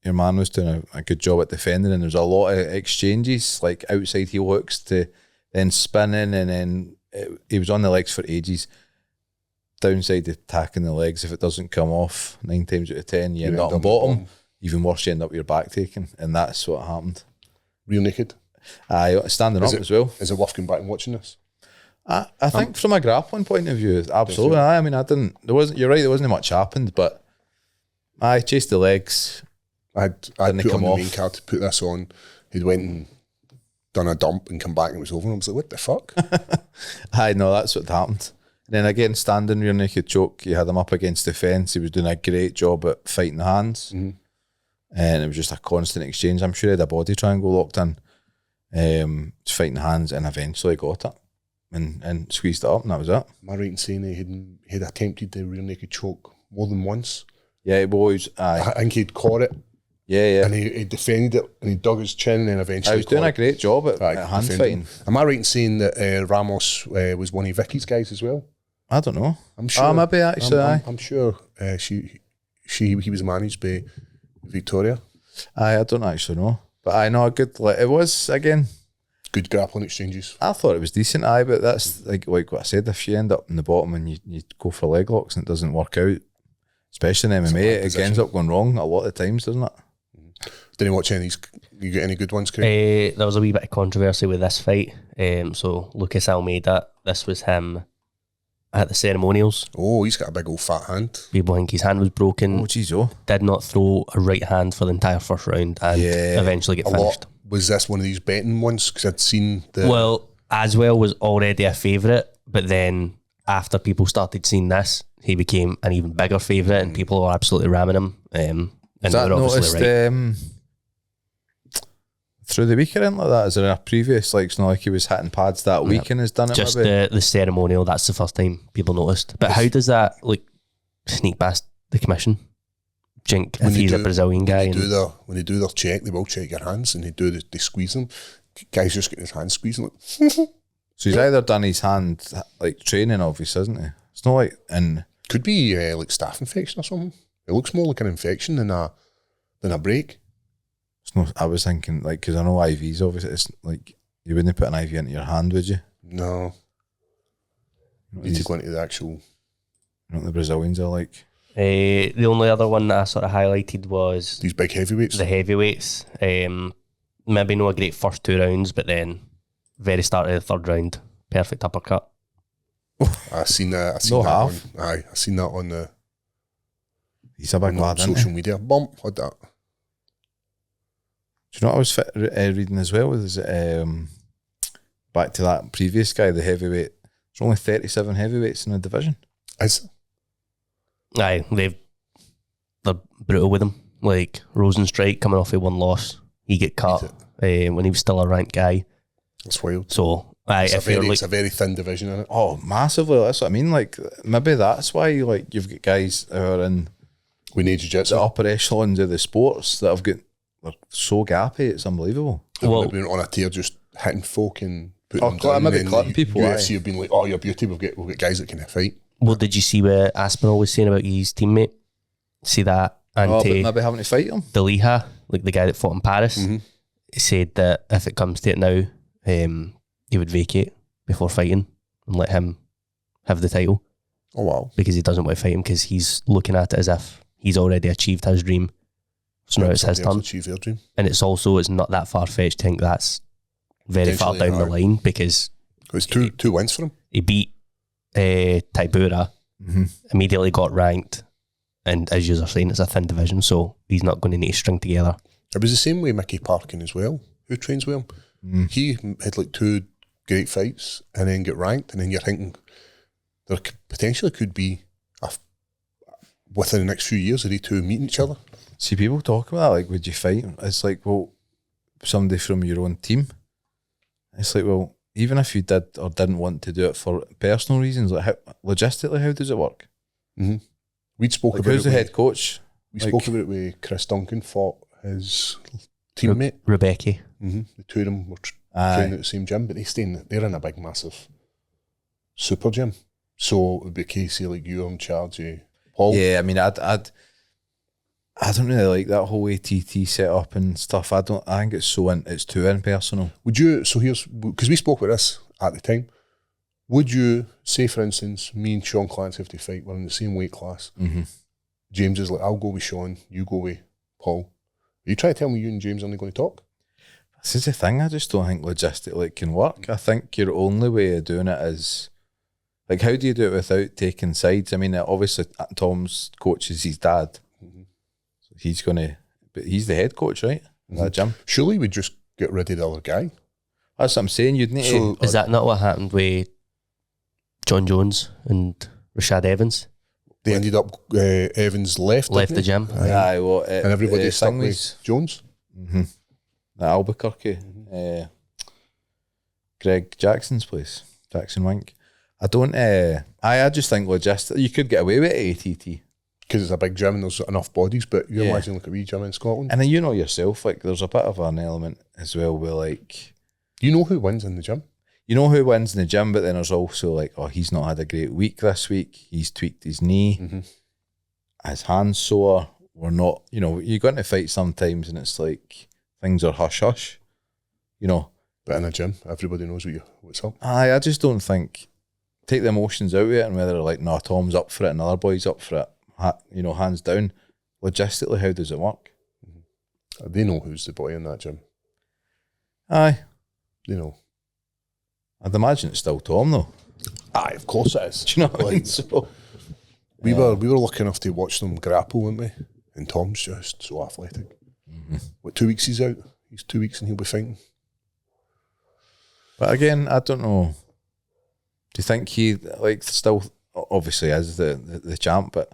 your man was doing a good job at defending, and there was a lot of exchanges, like outside heel hooks to then spinning, and then he was on the legs for ages. Downside to attacking the legs, if it doesn't come off, 9 times out of 10, you end up on bottom. Even worse, you end up with your back taken, and that's what happened. Real naked? Standing up as well. Is it worth going back and watching this? I think from a grappling point of view, absolutely. I mean, you're right, there wasn't much happened, but I chased the legs. I'd put on the main card to put this on. He'd went and done a dump and come back and it was over. And I was like, what the fuck? I know, that's what happened. And then again, standing rear naked choke, you had him up against the fence. He was doing a great job at fighting the hands. And it was just a constant exchange. I'm sure he had a body triangle locked in. Just fighting the hands, and eventually got it and squeezed it up, and that was it. Am I right in saying he had attempted the rear naked choke more than once? Yeah, he was. I think he'd caught it. Yeah. And he defended it, and he dug his chin, and then eventually he was doing a great job at hand fighting. Am I right in saying that Ramos was one of Vicky's guys as well? I don't know. I'm sure. Maybe actually. I'm sure he was managed by Victoria. I don't actually know, but I know it was again. Good grappling exchanges. I thought it was decent, but that's like what I said. If you end up in the bottom and you go for leg locks and it doesn't work out, especially in MMA, it ends up going wrong a lot of times, doesn't it? Didn't watch any of these. You get any good ones, Craig? There was a wee bit of controversy with this fight. So Lucas Almeida, this was him at the ceremonials. Oh, he's got a big old fat hand. People think his hand was broken. Oh, jeez, Did not throw a right hand for the entire first round and eventually get finished. Was this one of these betting ones? Because I'd seen Well, Aswell was already a favourite, but then after people started seeing this, he became an even bigger favourite, and people were absolutely ramming him. And they were obviously right. Through the week or anything like that? Is there a previous, like, it's not like he was hitting pads that week and has done it? Just the ceremonial, that's the first time people noticed. But how does that, like, sneak past the commission? Jink, if he's a Brazilian guy. When they do their check, they will check your hands, and they squeeze them. Guy's just getting his hands squeezed. Like, so he's either done his hand, like, training, obviously, isn't he? It's not like could be like staph infection or something. It looks more like an infection than a break. It's not. I was thinking, like, because I know IVs, obviously, it's like you wouldn't put an IV into your hand, would you? No. You need to go into the actual. You know what the Brazilians are like. The only other one that I sort of highlighted was these big heavyweights. The heavyweights. Maybe not a great first 2 rounds, but then very start of the third round, perfect uppercut. I seen that. I seen that on the. He's a big lad, social media. Bump, had that. Do you know what I was reading as well? Was back to that previous guy, the heavyweight. There's only 37 heavyweights in the division. Aye, they're brutal with him. Like Rosenstrike coming off a 1 loss, he get cut when he was still a ranked guy. That's wild. So it's a very thin division, isn't it? Oh, massively. That's what I mean. Like, maybe that's why you've got guys who are in Jiu-Jitsu, the upper echelons of the sports that they're so gappy. It's unbelievable. They've been on a tier just hitting folk and putting them down. Maybe cutting people. UFC have been like, oh, you're beauty. We've got guys that can fight. Well, did you see what Aspinall was saying about his teammate? See that? But maybe having to fight him? 𝗟𝗘𝗔𝗦𝗧, like the guy that fought in Paris, he said that if it comes to it now, he would vacate before fighting and let him have the title. Oh, wow. Because he doesn't want to fight him, because he's looking at it as if he's already achieved his dream. So now it's his turn. Achieve their dream. And it's not that far-fetched to think that's very far down the line, because it's two wins for him. He beat 𝗟𝗘𝗔𝗦𝗧, immediately got ranked, and as you're saying, it's a thin division, so he's not going to need to string together. It was the same way Mickey Parkin as well, who trains with him. He had like 2 great fights and then get ranked, and then you're thinking there potentially could be within the next few years, are they two meeting each other? See, people talk about that, like, would you fight? It's like, well, somebody from your own team. It's like, well, even if you did or didn't want to do it for personal reasons, like, logistically, how does it work? Mm-hmm. We'd spoke like, about who's it. The head coach? We spoke about it with Chris Duncan, fought his teammate. Rebecca. Mm-hmm. The two of them were training at the same gym, but they're in a big, massive super gym. So it would be a case of like you're in charge of Paul. Yeah, I mean, I don't really like that whole ATT setup and stuff. I think it's it's too impersonal. Would you? So here's because we spoke about this at the time. Would you say, for instance, me and Sean Clancy have to fight? We're in the same weight class. Mm-hmm. James is like, I'll go with Sean. You go with Paul. Are you trying to tell me you and James are only going to talk? This is the thing. I just don't think logistically it can work. I think your only way of doing it is, like, how do you do it without taking sides? I mean, obviously Tom's coach is his dad. Mm-hmm. So but he's the head coach, right? Mm-hmm. That gym. Surely we'd just get rid of the other guy. That's what I'm saying. You'd need to. Is that not what happened with John Jones and Rashad Evans? They ended up, Evans left The gym. Aye, well, and everybody stuck with Jones. Mm-hmm. At 𝗟𝗘𝗏𝗥, Greg Jackson's place, Jackson Wink. I just think logistically, you could get away with ATT. Because it's a big gym and there's enough bodies, but you imagine like a wee gym in Scotland. And then you know yourself, like, there's a bit of an element as well where, like, you know who wins in the gym? You know who wins in the gym, but then there's also like, oh, he's not had a great week this week. He's tweaked his knee. Mm-hmm. His hand's sore. We're not, you go into fight sometimes and it's like things are hush-hush, But in a gym, everybody knows what's up. I just don't think, take the emotions out of it and whether like, no, Tom's up for it and the other boy's up for it, hands down. Logistically, how does it work? Mm-hmm. They know who's the boy in that gym. Aye. They know. I'd imagine it's still Tom though. Aye, of course it is. Do you know what I mean? So, we were lucky enough to watch them grapple, weren't we? And Tom's just so athletic. Mm-hmm. What, 2 weeks he's out? He's 2 weeks and he'll be fighting. But again, I don't know. Do you think he still obviously is the champ, but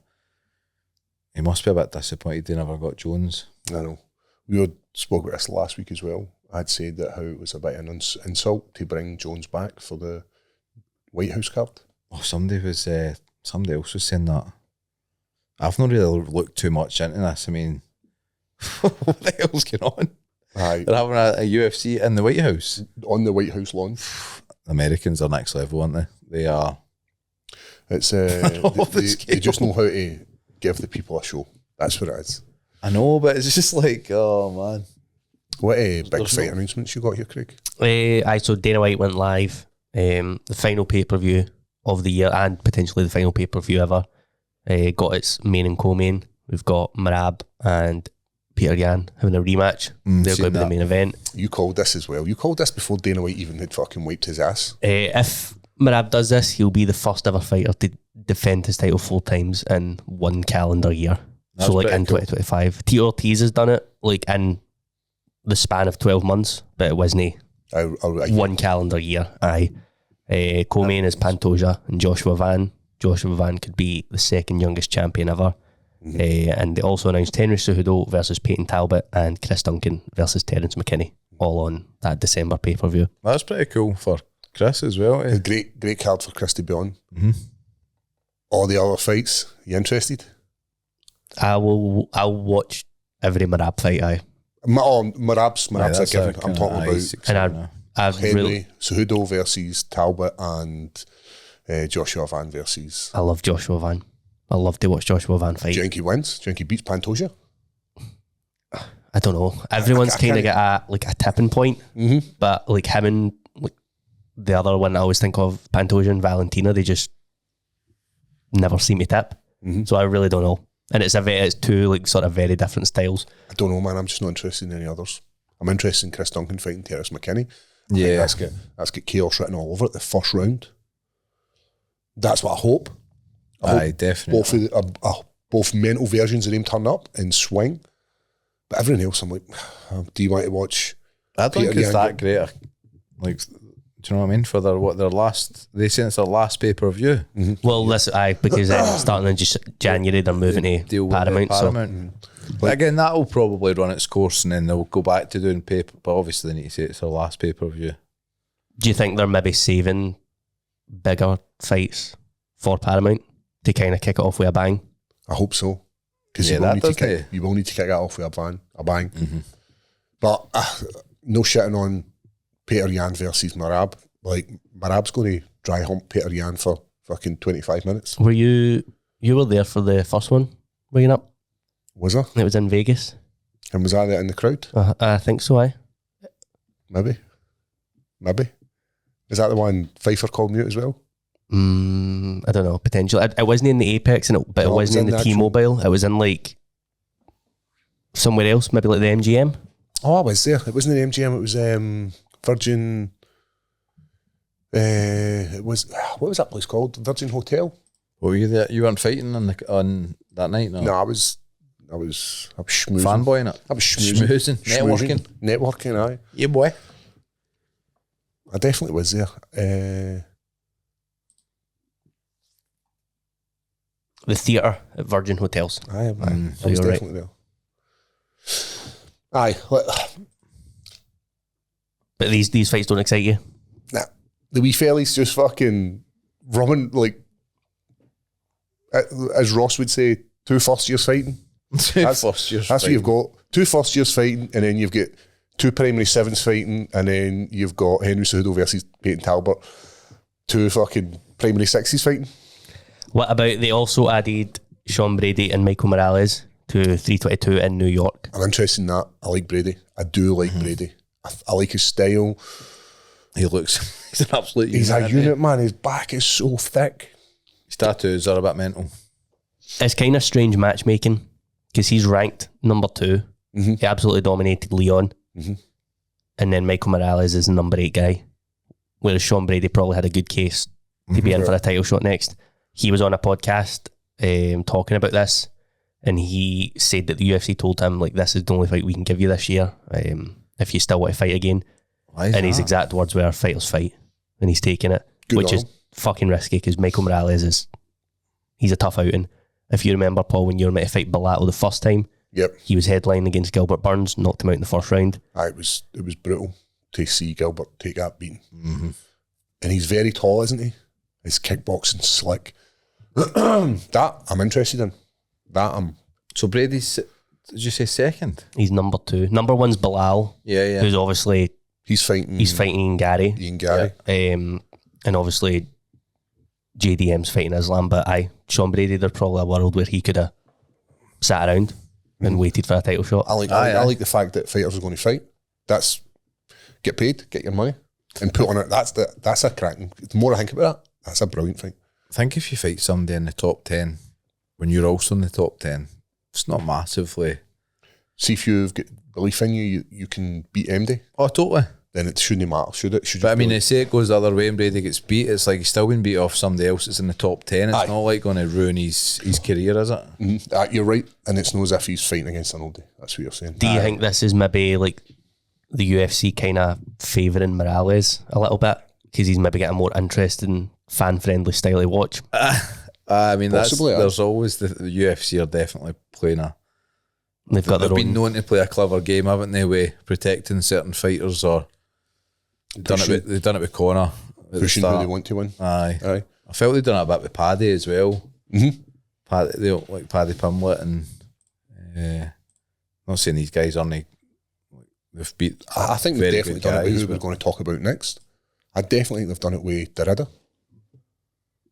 he must be a bit disappointed he never got Jones. I know. We spoke about this last week as well. I'd said that how it was a bit of an insult to bring Jones back for the White House card. Oh, somebody else was saying that. I've not really looked too much into this. I mean, what the hell's going on? Aye. They're having a UFC in the White House. On the White House lawn. Americans are next level, aren't they? They are. It's they just know how to give the people a show. That's what it is. I know, but it's just like, oh man. What big fight announcements you got here, Craig? So Dana White went live. The final pay-per-view of the year and potentially the final pay-per-view ever got its main and co-main. We've got Merab and Peter Yan having a rematch. They're going to be the main event. You called this as well. You called this before Dana White even had fucking wiped his ass. If Merab does this, he'll be the first ever fighter to defend his title 4 times in 1 calendar year. That's so like in cool. 2025. Tito Ortiz has done it like in the span of 12 months, but it wasn't 1 calendar year. Aye. Co-main is Pantoja and Joshua Van. Joshua Van could be the second youngest champion ever. Mm-hmm. And they also announced Henry Cejudo versus Peyton Talbot and Chris Duncan versus Terence McKinney, all on that December pay-per-view. That's pretty cool for Chris as well. A great card for Chris to be on. Mm-hmm. All the other fights, you interested? I'll watch every Merab fight. Aye. Marab's a given. I'm talking about. And I've Henry really, Cejudo versus Talbot and Joshua Van versus. I love Joshua Van. I love to watch Joshua Van fight. Do you think he wins? Do you think he beats Pantoja? I don't know. Everyone's kind of got a tipping point, but like him and like the other one I always think of, Pantoja and Valentina, they just never seem to tip. So I really don't know. And it's two like sort of very different styles. I don't know, man. I'm just not interested in any others. I'm interested in Chris Duncan fighting Terence McKinney. Yeah, that's got chaos written all over it. The first round. That's what I hope. Aye, definitely. Both mental versions of them turn up and swing. But everything else, I'm like, do you want to watch? I don't think it's that great. Like Do you know what I mean? For their last, they say it's their last pay-per-view. Well, this because starting in just January they're moving to Paramount. But again, that'll probably run its course, and then they'll go back to doing paper. But obviously, they need to say it's their last pay-per-view. Do you think they're maybe saving bigger fights for Paramount to kind of kick it off with a bang? I hope so, because you will need to kick it off with a bang. But no shitting on Petr Yan versus Merab. Like, Merab's going to dry hump Petr Yan for fucking 25 minutes. Were you were there for the first one, were you not? Was I? It was in Vegas. And was I there in the crowd? I think so, aye. Maybe. Is that the one Pfeiffer called me out as well? I don't know, potentially. It wasn't in the Apex, but it wasn't in the T-Mobile. It was in like somewhere else, maybe like the MGM. Oh, I was there. It wasn't the MGM, it was Virgin. It was, what was that place called? Virgin Hotel. What were you there? You weren't fighting on that night, no? No, I was schmoozing. Fanboying it. I was schmoozing. Networking, aye. Yeah, boy. I definitely was there. The theatre at Virgin Hotels. I was definitely there. Aye. But these fights don't excite you? Nah. The wee fellas just fucking running, like, as Ross would say, 2 first years fighting. That's what you've got. 2 first years fighting, and then you've got 2 primary 7s fighting, and then you've got Henry Cejudo versus Peyton Talbot. 2 fucking primary 6s fighting. What about they also added Sean Brady and Michael Morales to 322 in New York? I'm interested in that. I like Brady. I do like Brady. I like his style. He's an absolute unit. He's a unit, man. His back is so thick. His tattoos are a bit mental. It's kind of strange matchmaking because he's ranked number 2. He absolutely dominated Leon. And then Michael Morales is the number 8 guy. Whereas Sean Brady probably had a good case to be in for a title shot next. He was on a podcast talking about this, and he said that the UFC told him, like, this is the only fight we can give you this year if you still want to fight again. And his exact words were, fighters fight. And he's taking it, which is fucking risky because Michael Morales he's a tough outing. If you remember, Paul, when you were meant to fight Bellato the first time, he was headlining against Gilbert Burns, knocked him out in the first round. It was brutal to see Gilbert take that beating. And he's very tall, isn't he? His kickboxing slick. That I'm interested in. So Brady's, did you say second? He's number 2. Number 1's Bilal. Yeah. Who's obviously he's fighting Ian Gary. And obviously JDM's fighting Islam. But Sean Brady, there's probably a world where he could have sat around and waited for a title shot. I like the fact that fighters are going to fight. That's get paid, get your money, and put on it. That's a cracking. The more I think about that, that's a brilliant fight. I think if you fight somebody in the top 10, when you're also in the top 10, it's not massively. See, if you've got belief in you can beat MD. Oh, totally. Then it shouldn't matter, should it? But I mean, they say it goes the other way and Brady gets beat. It's like he's still been beat off somebody else that's in the top 10. It's not like going to ruin his career, is it? You're right, and it's not as if he's fighting against an oldie. That's what you're saying. Do you think this is maybe like the UFC kind of favouring Morales a little bit because he's maybe getting more interesting, fan-friendly style to watch? I mean, there's always the UFC are definitely playing They've been known to play a clever game, haven't they, with protecting certain fighters or they've done it with Conor. Pushing who they want to win. Aye. I felt they've done it a bit with Paddy as well. Paddy, they don't like Paddy Pimblett and I'm not saying these guys aren't they've beat. I think they've definitely done it with who we're going to talk about next. I definitely think they've done it with 𝗟𝗘𝗔𝗧𝗛𝗘.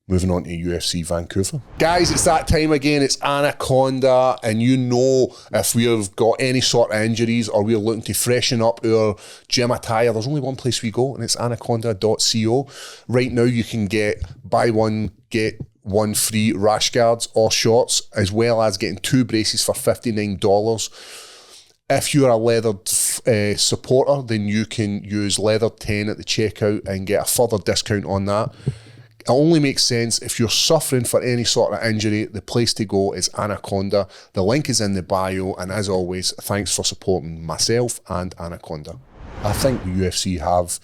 Moving on to UFC Vancouver. Guys, it's that time again. It's Anaconda, and you know if we've got any sort of injuries or we're looking to freshen up our gym attire, there's only one place we go, and it's anaconda.co. Right now you can get buy one, get one free rash guards or shorts, as well as getting 2 braces for $59. If you're a leathered supporter, then you can use leather10 at the checkout and get a further discount on that. It only makes sense if you're suffering for any sort of injury. The place to go is Anaconda. The link is in the bio, and as always, thanks for supporting myself and Anaconda. I think the UFC have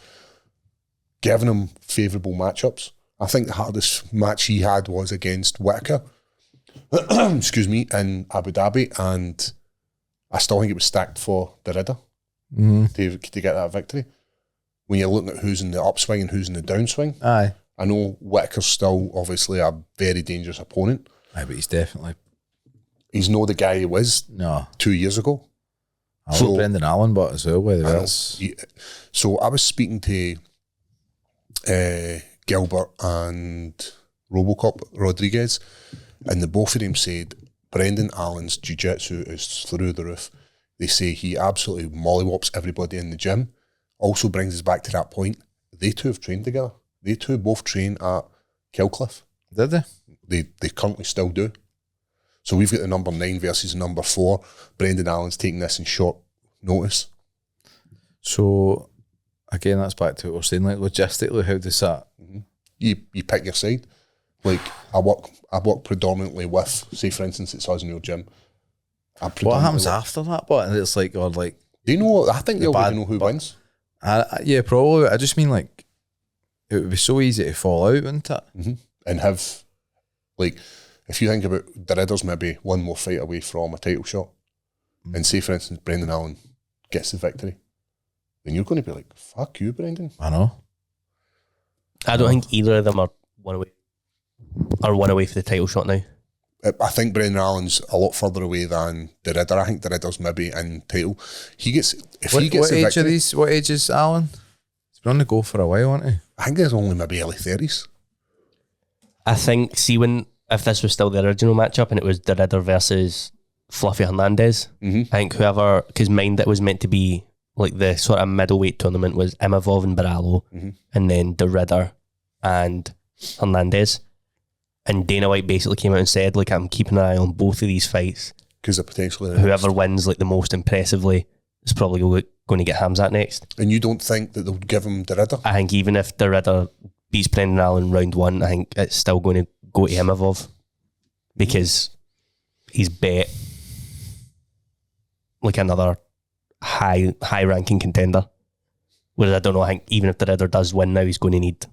giving him favourable matchups. I think the hardest match he had was against 𝗟𝗗𝗖𝗔𝗦𝗧, excuse me, in Abu Dhabi, and I still think it was stacked for 𝗟𝗘𝗔𝗦𝗧 to get that victory. When you're looking at who's in the upswing and who's in the downswing, Aye. I know 𝗟𝗚𝗏's still obviously a very dangerous opponent. Aye, but he's not the guy he was 2 years ago. So Brendan Allen, but as well, whether that's... So I was speaking to Gilbert and Robocop Rodriguez, and the both of them said Brendan Allen's jiu-jitsu is through the roof. They say he absolutely mollywops everybody in the gym. Also brings us back to that point. They two have trained together. They two both train at Kilcliff. Did they? They currently still do. So we've got the number 9 versus number 4. Brendan Allen's taking this in short notice. So again, that's back to what we're saying. Like logistically, how does that? You pick your side. Like I work predominantly with, say for instance, it's us in your gym. What happens after that? But it's like, or like, do you know? I think they already know who wins. Yeah, probably. I just mean like, it would be so easy to fall out, wouldn't it? And have, like, if you think about 𝗟𝗘𝗔𝗦𝗧 maybe one more fight away from a title shot, and say for instance Brendan Allen gets the victory, then you're going to be like, fuck you, Brendan. I know. I don't think either of them are one away for the title shot now. I think Brendan Allen's a lot further away than 𝗟𝗏𝗔𝗦𝗧. I think 𝗟𝗏𝗔𝗏𝗧's maybe in title. He gets what age are these? What age is Allen? He's been on the go for a while, hasn't he? I think he's only maybe early 30s. I think, if this was still the original matchup and it was 𝗟𝗏𝗔𝗏𝗏 versus Fluffy Hernandez, I think whoever, because mind it was meant to be like the sort of middleweight tournament was Imavov and Barallo, and then 𝗟𝗏𝗔𝗏𝗏 and Hernandez. And Dana White basically came out and said, like, I'm keeping an eye on both of these fights. Because they're potentially... Whoever wins, like, the most impressively is probably going to get Khamzat next. And you don't think that they'll give him 𝗟𝗏𝗔𝗏𝗏? I think even if 𝗟𝗏𝗏𝗏 beats Brendan Allen round 1, I think it's still going to go to Imavov because he's bet like another high ranking contender. Whereas I don't know, I think even if 𝗟𝗏𝗏𝗏 does win now, he's going to need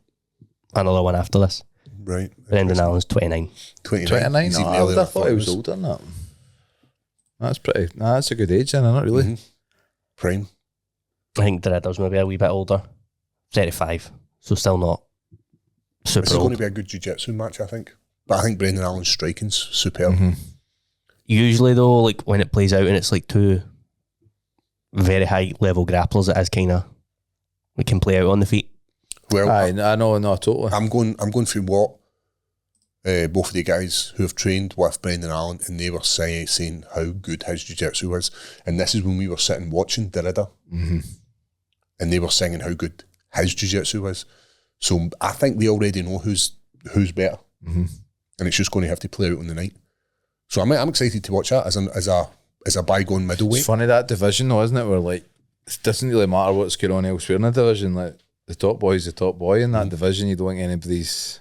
another one after this. Right. Brendan Allen's 29. 29? Oh, I would have thought he was older than that. That's pretty... that's a good age then, isn't it, really? Prime. I think 𝗟𝗏𝗏𝗏's maybe a wee bit older. 35. So still not super It's old. going to be a good jiu-jitsu match, I think. But I think Brendan Allen's striking's superb. Usually though, like when it plays out and it's like two very high level grapplers, it is kind of, we can play out on the feet. Well, I know, totally. I'm going through what both of the guys who have trained with Brendan Allen, and they were saying how good his jiu-jitsu was. And this is when we were sitting watching 𝗟𝗏𝗏𝗏, and they were saying how good his jiu-jitsu was. So I think they already know who's better, and it's just going to have to play out on the night. So I'm excited to watch that as a bygone middleweight. It's funny that division though, isn't it? Where like it doesn't really matter what's going on elsewhere in the division. Like the top boy's the top boy in that division. You don't think anybody's...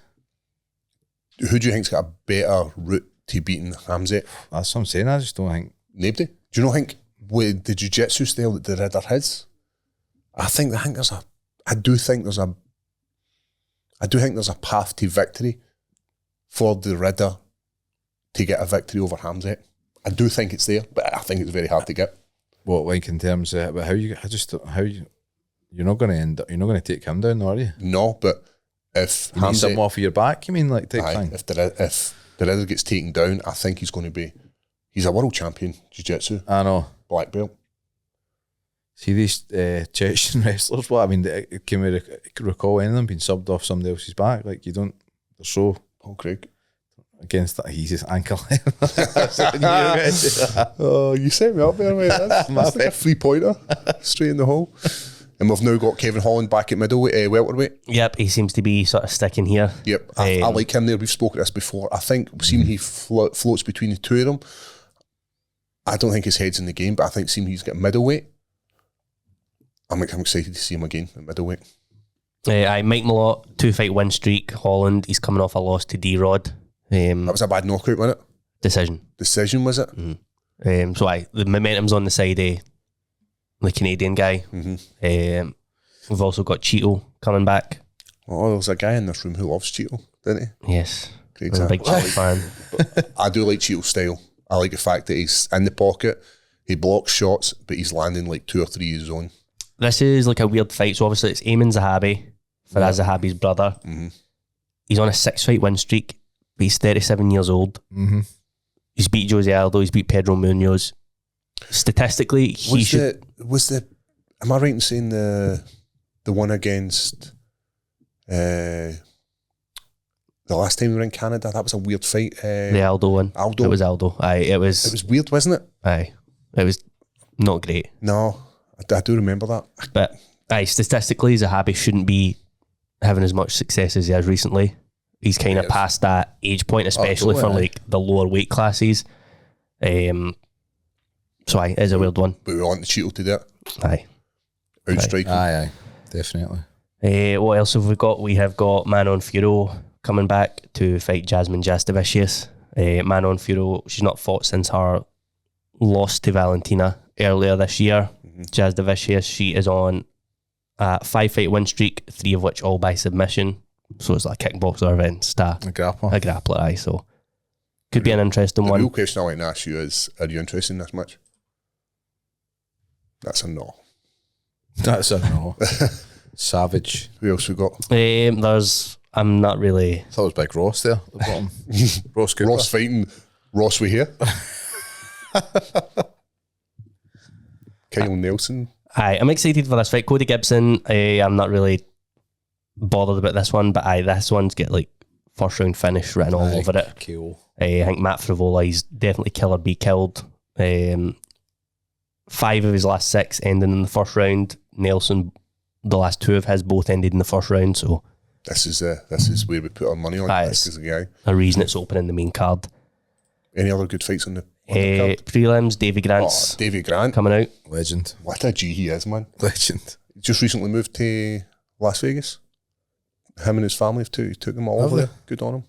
Who do you think's got a better route to beating Khamzat? That's what I'm saying. I just don't think... Nobody? Do you not think with the jiu-jitsu style that 𝗟𝗏𝗏𝗏𝗏 has, I do think there's a path to victory for the 𝗟𝗏𝗏𝗏 to get a victory over Khamzat. I do think it's there, but I think it's very hard to get. What, like in terms of you're not going to take him down, are you? No, but if you need something off of your back, you mean, like type thing? If 𝗟𝗏𝗏𝗏 gets taken down, I think he's a world champion jiu-jitsu. I know. Black belt. See these Chechen wrestlers, can we recall any of them being subbed off somebody else's back? Like, they're so... Paul Craig. Against that, he's his ankle. Oh, you set me up there, mate. That's like a 3-pointer straight in the hole. And we've now got Kevin Holland back at middleweight, welterweight. Yep, he seems to be sort of sticking here. Yep, I like him there. We've spoken this before. I think, seeing he floats between the two of them, I don't think his head's in the game, but I think seeing he's got middleweight, I'm excited to see him again at middleweight. Mike Malott, 2-fight win streak. Holland, he's coming off a loss to D-Rod. That was a bad knockout, wasn't it? Decision, was it? The momentum's on the side of the Canadian guy. We've also got Chito coming back. Oh, there's a guy in this room who loves Chito, didn't he? Yes. Great I'm a big Chito fan. But I do like Chito's style. I like the fact that he's in the pocket, he blocks shots, but he's landing like 2 or 3 of his own. This is like a weird fight. So obviously it's Ēman Zahabi, Faraz Zahabi's brother. Mm-hmm. He's on a 6-fight win streak, but he's 37 years old. Mm-hmm. He's beat Jose Aldo, he's beat Pedro Munoz. Statistically, he should... Am I right in saying the one against the last time we were in Canada? That was a weird fight. The Aldo one. Aldo. It was Aldo. Aye, it was... It was weird, wasn't it? Aye. It was not great. No, I do remember that. But aye, statistically, Zahabi shouldn't be having as much success as he has recently. He's kind of past that age point, especially for like the lower weight classes. So aye, it's a weird one. But we want the Chito to do it. Aye. Outstrike him. Aye, definitely. What else have we got? We have got Manon Fiorot coming back to fight Jasmine 𝗟𝗘𝗧𝗛𝗏. Manon Fiorot, she's not fought since her loss to Valentina earlier this year. 𝗟𝗘𝗧𝗏, she is on a 5-fight win streak, 3 of which all by submission. So it's like a kickboxer against a grappler, aye. So could be an interesting one. The real question I want to ask you is, are you interested in this match? That's a no. That's a no. Savage. Who else we got? I'm not really... I thought it was Big Ross there at the bottom. Ross Cooper. Ross fighting Ross with hair. Kyle Nelson. Aye, I'm excited for this fight. Cody Gibson, I'm not really bothered about this one, but this one's got like first round finish written all over it. Cool. I think Matt Frivola, he's definitely kill or be killed. 5 of his last 6 ending in the first round. Nelson, the last 2 of his both ended in the first round. So this is where we put our money on. This is the guy. A reason it's open in the main card. Any other good fights on the card? Prelims, Davy Grant's Davy Grant coming out. Legend. What a G he is, man. Legend. He just recently moved to Las Vegas. Him and his family took them all over there. Good on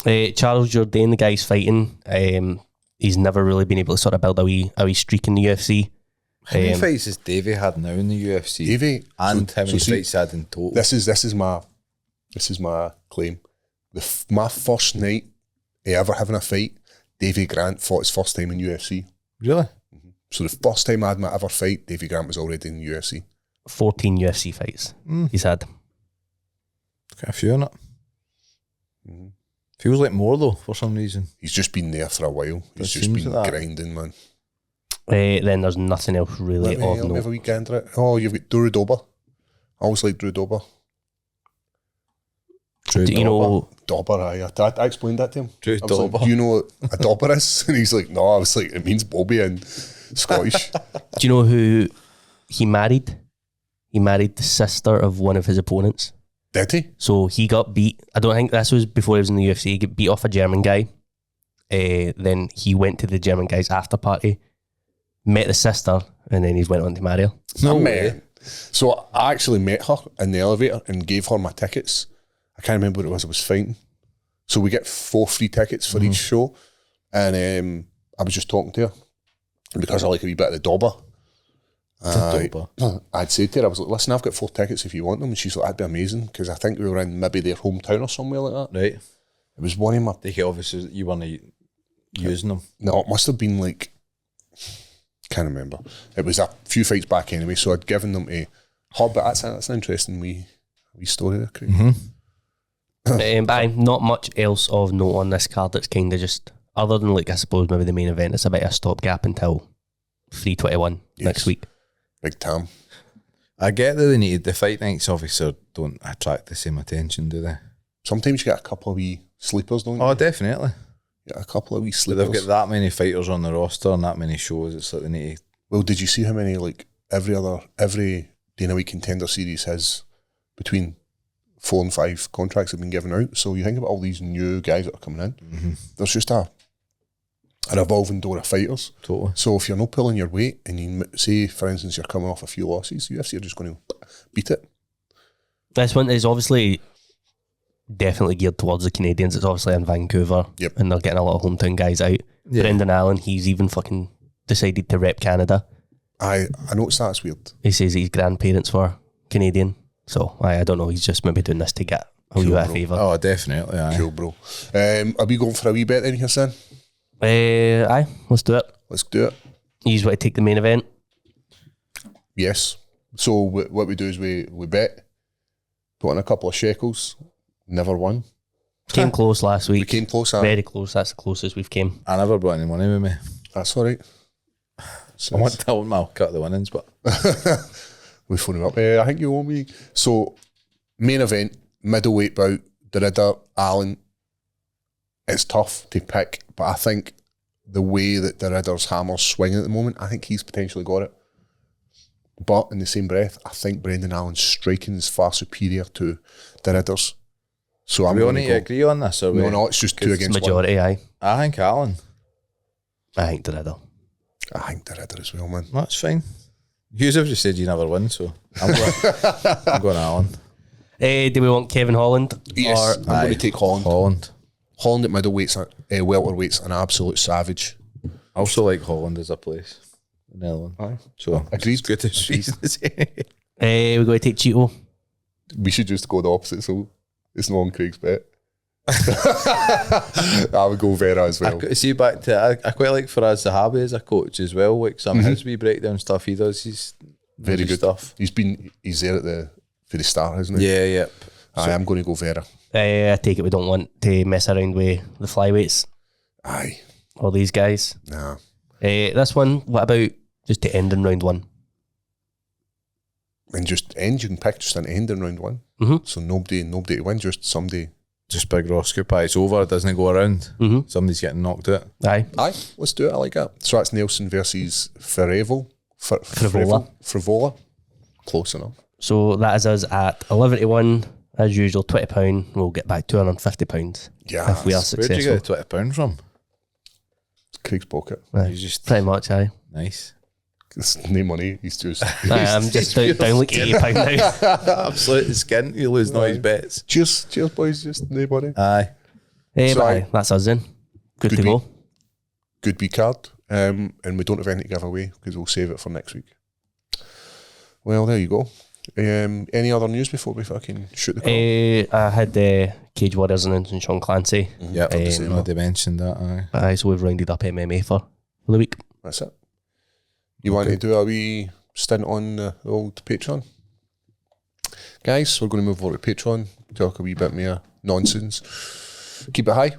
him. Charles Jourdain, the guy's fighting. He's never really been able to sort of build a wee streak in the UFC. How many fights has Davy had now in the UFC? Davy, and how many fights he had in total? This is my claim. My first night ever having a fight, Davy Grant fought his first time in UFC. Really? Mm-hmm. So the first time I had my ever fight, Davy Grant was already in the UFC. 14 UFC fights he's had. Got a few in it. Mm-hmm. Feels like more though, for some reason. He's just been there for a while. He's just been grinding, man. Then there's nothing else really. Let me have a wee gander at it. Oh, you've got Drew Dober. I always like Drew Dober. Do you know Dober? I explained that to him. Drew Dober. Like, do you know what a Dober is? And he's like, no. I was like, it means Bobby in Scottish. Do you know who he married? He married the sister of one of his opponents. Did he? So he got beat. I don't think this was before he was in the UFC. He got beat off a German guy. Then he went to the German guy's after party, met the sister, and then he went on to marry her. No way. So I actually met her in the elevator and gave her my tickets. I can't remember what it was I was fighting. So we get 4 free tickets for each show. And I was just talking to her because I like a wee bit of the Dober. I'd say to her, I was like, listen, I've got 4 tickets if you want them. And she's like, that'd be amazing, because I think we were in maybe their hometown or somewhere like that. Right. It was one of my... Obviously, you weren't using them. No, it must have been like... Can't remember. It was a few fights back anyway, so I'd given them a... But that's an interesting wee story there, Craig. But not much else of note on this card. That's kind of just, other than like I suppose maybe the main event, it's a bit of a stopgap until 321 next week. Big time. I get that they needed the fight nights, obviously don't attract the same attention, do they? Sometimes you get a couple of wee sleepers, don't you? Oh, definitely. Yeah, a couple of wee sleepers. They've got that many fighters on the roster and that many shows, it's like they need to... Well, did you see how many, like, every Dana White Contender Series has between 4 and 5 contracts have been given out? So you think about all these new guys that are coming in, there's just a revolving door of fighters. Totally. So if you're not pulling your weight and you say, for instance, you're coming off a few losses, UFC are just going to beat it. This one is obviously definitely geared towards the Canadians. It's obviously in Vancouver, and they're getting a lot of hometown guys out. Yeah. Brendan Allen, he's even fucking decided to rep Canada. I noticed that's weird. He says his grandparents were Canadian, So I don't know, he's just maybe doing this to get a wee bit of favour. Oh, definitely, aye. Cool, bro. Are we going for a wee bet then, Hassan? Aye, let's do it. Let's do it. You want to take the main event? Yes. So what we do is we bet, put in a couple of shekels, never won. Came close last week. We came close, Very close. That's the closest we've came. I never brought any money with me. That's all right. I want my cut of the winnings, but we phone him up. I think you owe me. So, main event, middleweight bout, 𝗟𝗘𝗔𝗧𝗛𝗘𝗥'𝗗, Allen. It's tough to pick, but I think the way that 𝗟𝗘𝗔𝗧's hammer's swinging at the moment, I think he's potentially got it. But in the same breath, I think Brendan Allen's striking is far superior to 𝗟𝗘𝗔𝗧's. So I'm going to agree on this, or no, it's just 2 against majority, 1. Aye. I think Allen. I think 𝗟𝗘𝗔𝗧. I think 𝗟𝗘𝗔𝗧 as well, man. That's fine. You have just said you never win, so I'm going Allen. Do we want Kevin Holland? Yes, Or I'm going to take Holland. Holland. At middleweight's, welterweight's an absolute savage. I also like Holland as a place. Another one. Aye. So agreed. It's good to see. we're going to take Chito. We should just go the opposite, so it's not on Craig's bet. I would go Vera as well. See, back to I quite like for us 𝗣𝗢𝗗𝗖𝗔𝗦𝗧 as a coach as well. Like some of his wee breakdown stuff he does, he's very good stuff. He's there for the start, isn't he? Yeah, yep. I am going to go Vera. I take it we don't want to mess around with the flyweights. Aye. All these guys. Nah. This one, what about just to end in round 1? And just end, you can pick just an end in round 1. Mm-hmm. So nobody to win, just somebody. Just big Rashguard pie. It's over, it doesn't go around. Mm-hmm. Somebody's getting knocked out. Aye. Let's do it. I like that. So that's Nelson versus Frivola. Close enough. So that is us at 11-1. As usual, £20. We'll get back £250. Yeah. If we are Where'd successful. you get the £20 from? Craig's pocket. Aye. You just Pretty much, aye. nice. It's no money. He's just. I'm just down like £80 now. Absolutely skint. You lose all his bets. Cheers, boys. Just no money. Aye. So Aye, that's us then. Good to beat. go. Good B card. And we don't have anything to give away because we'll save it for next week. Well, there you go. Any other news before we fucking shoot the call? I had Cage Warriors announcing Sean Clancy. Yeah, they mentioned that. Aye. So we've rounded up MMA for the week. That's it. You want to do a wee stint on the old Patreon? Guys, we're going to move over to Patreon, talk a wee bit more nonsense. Keep it high.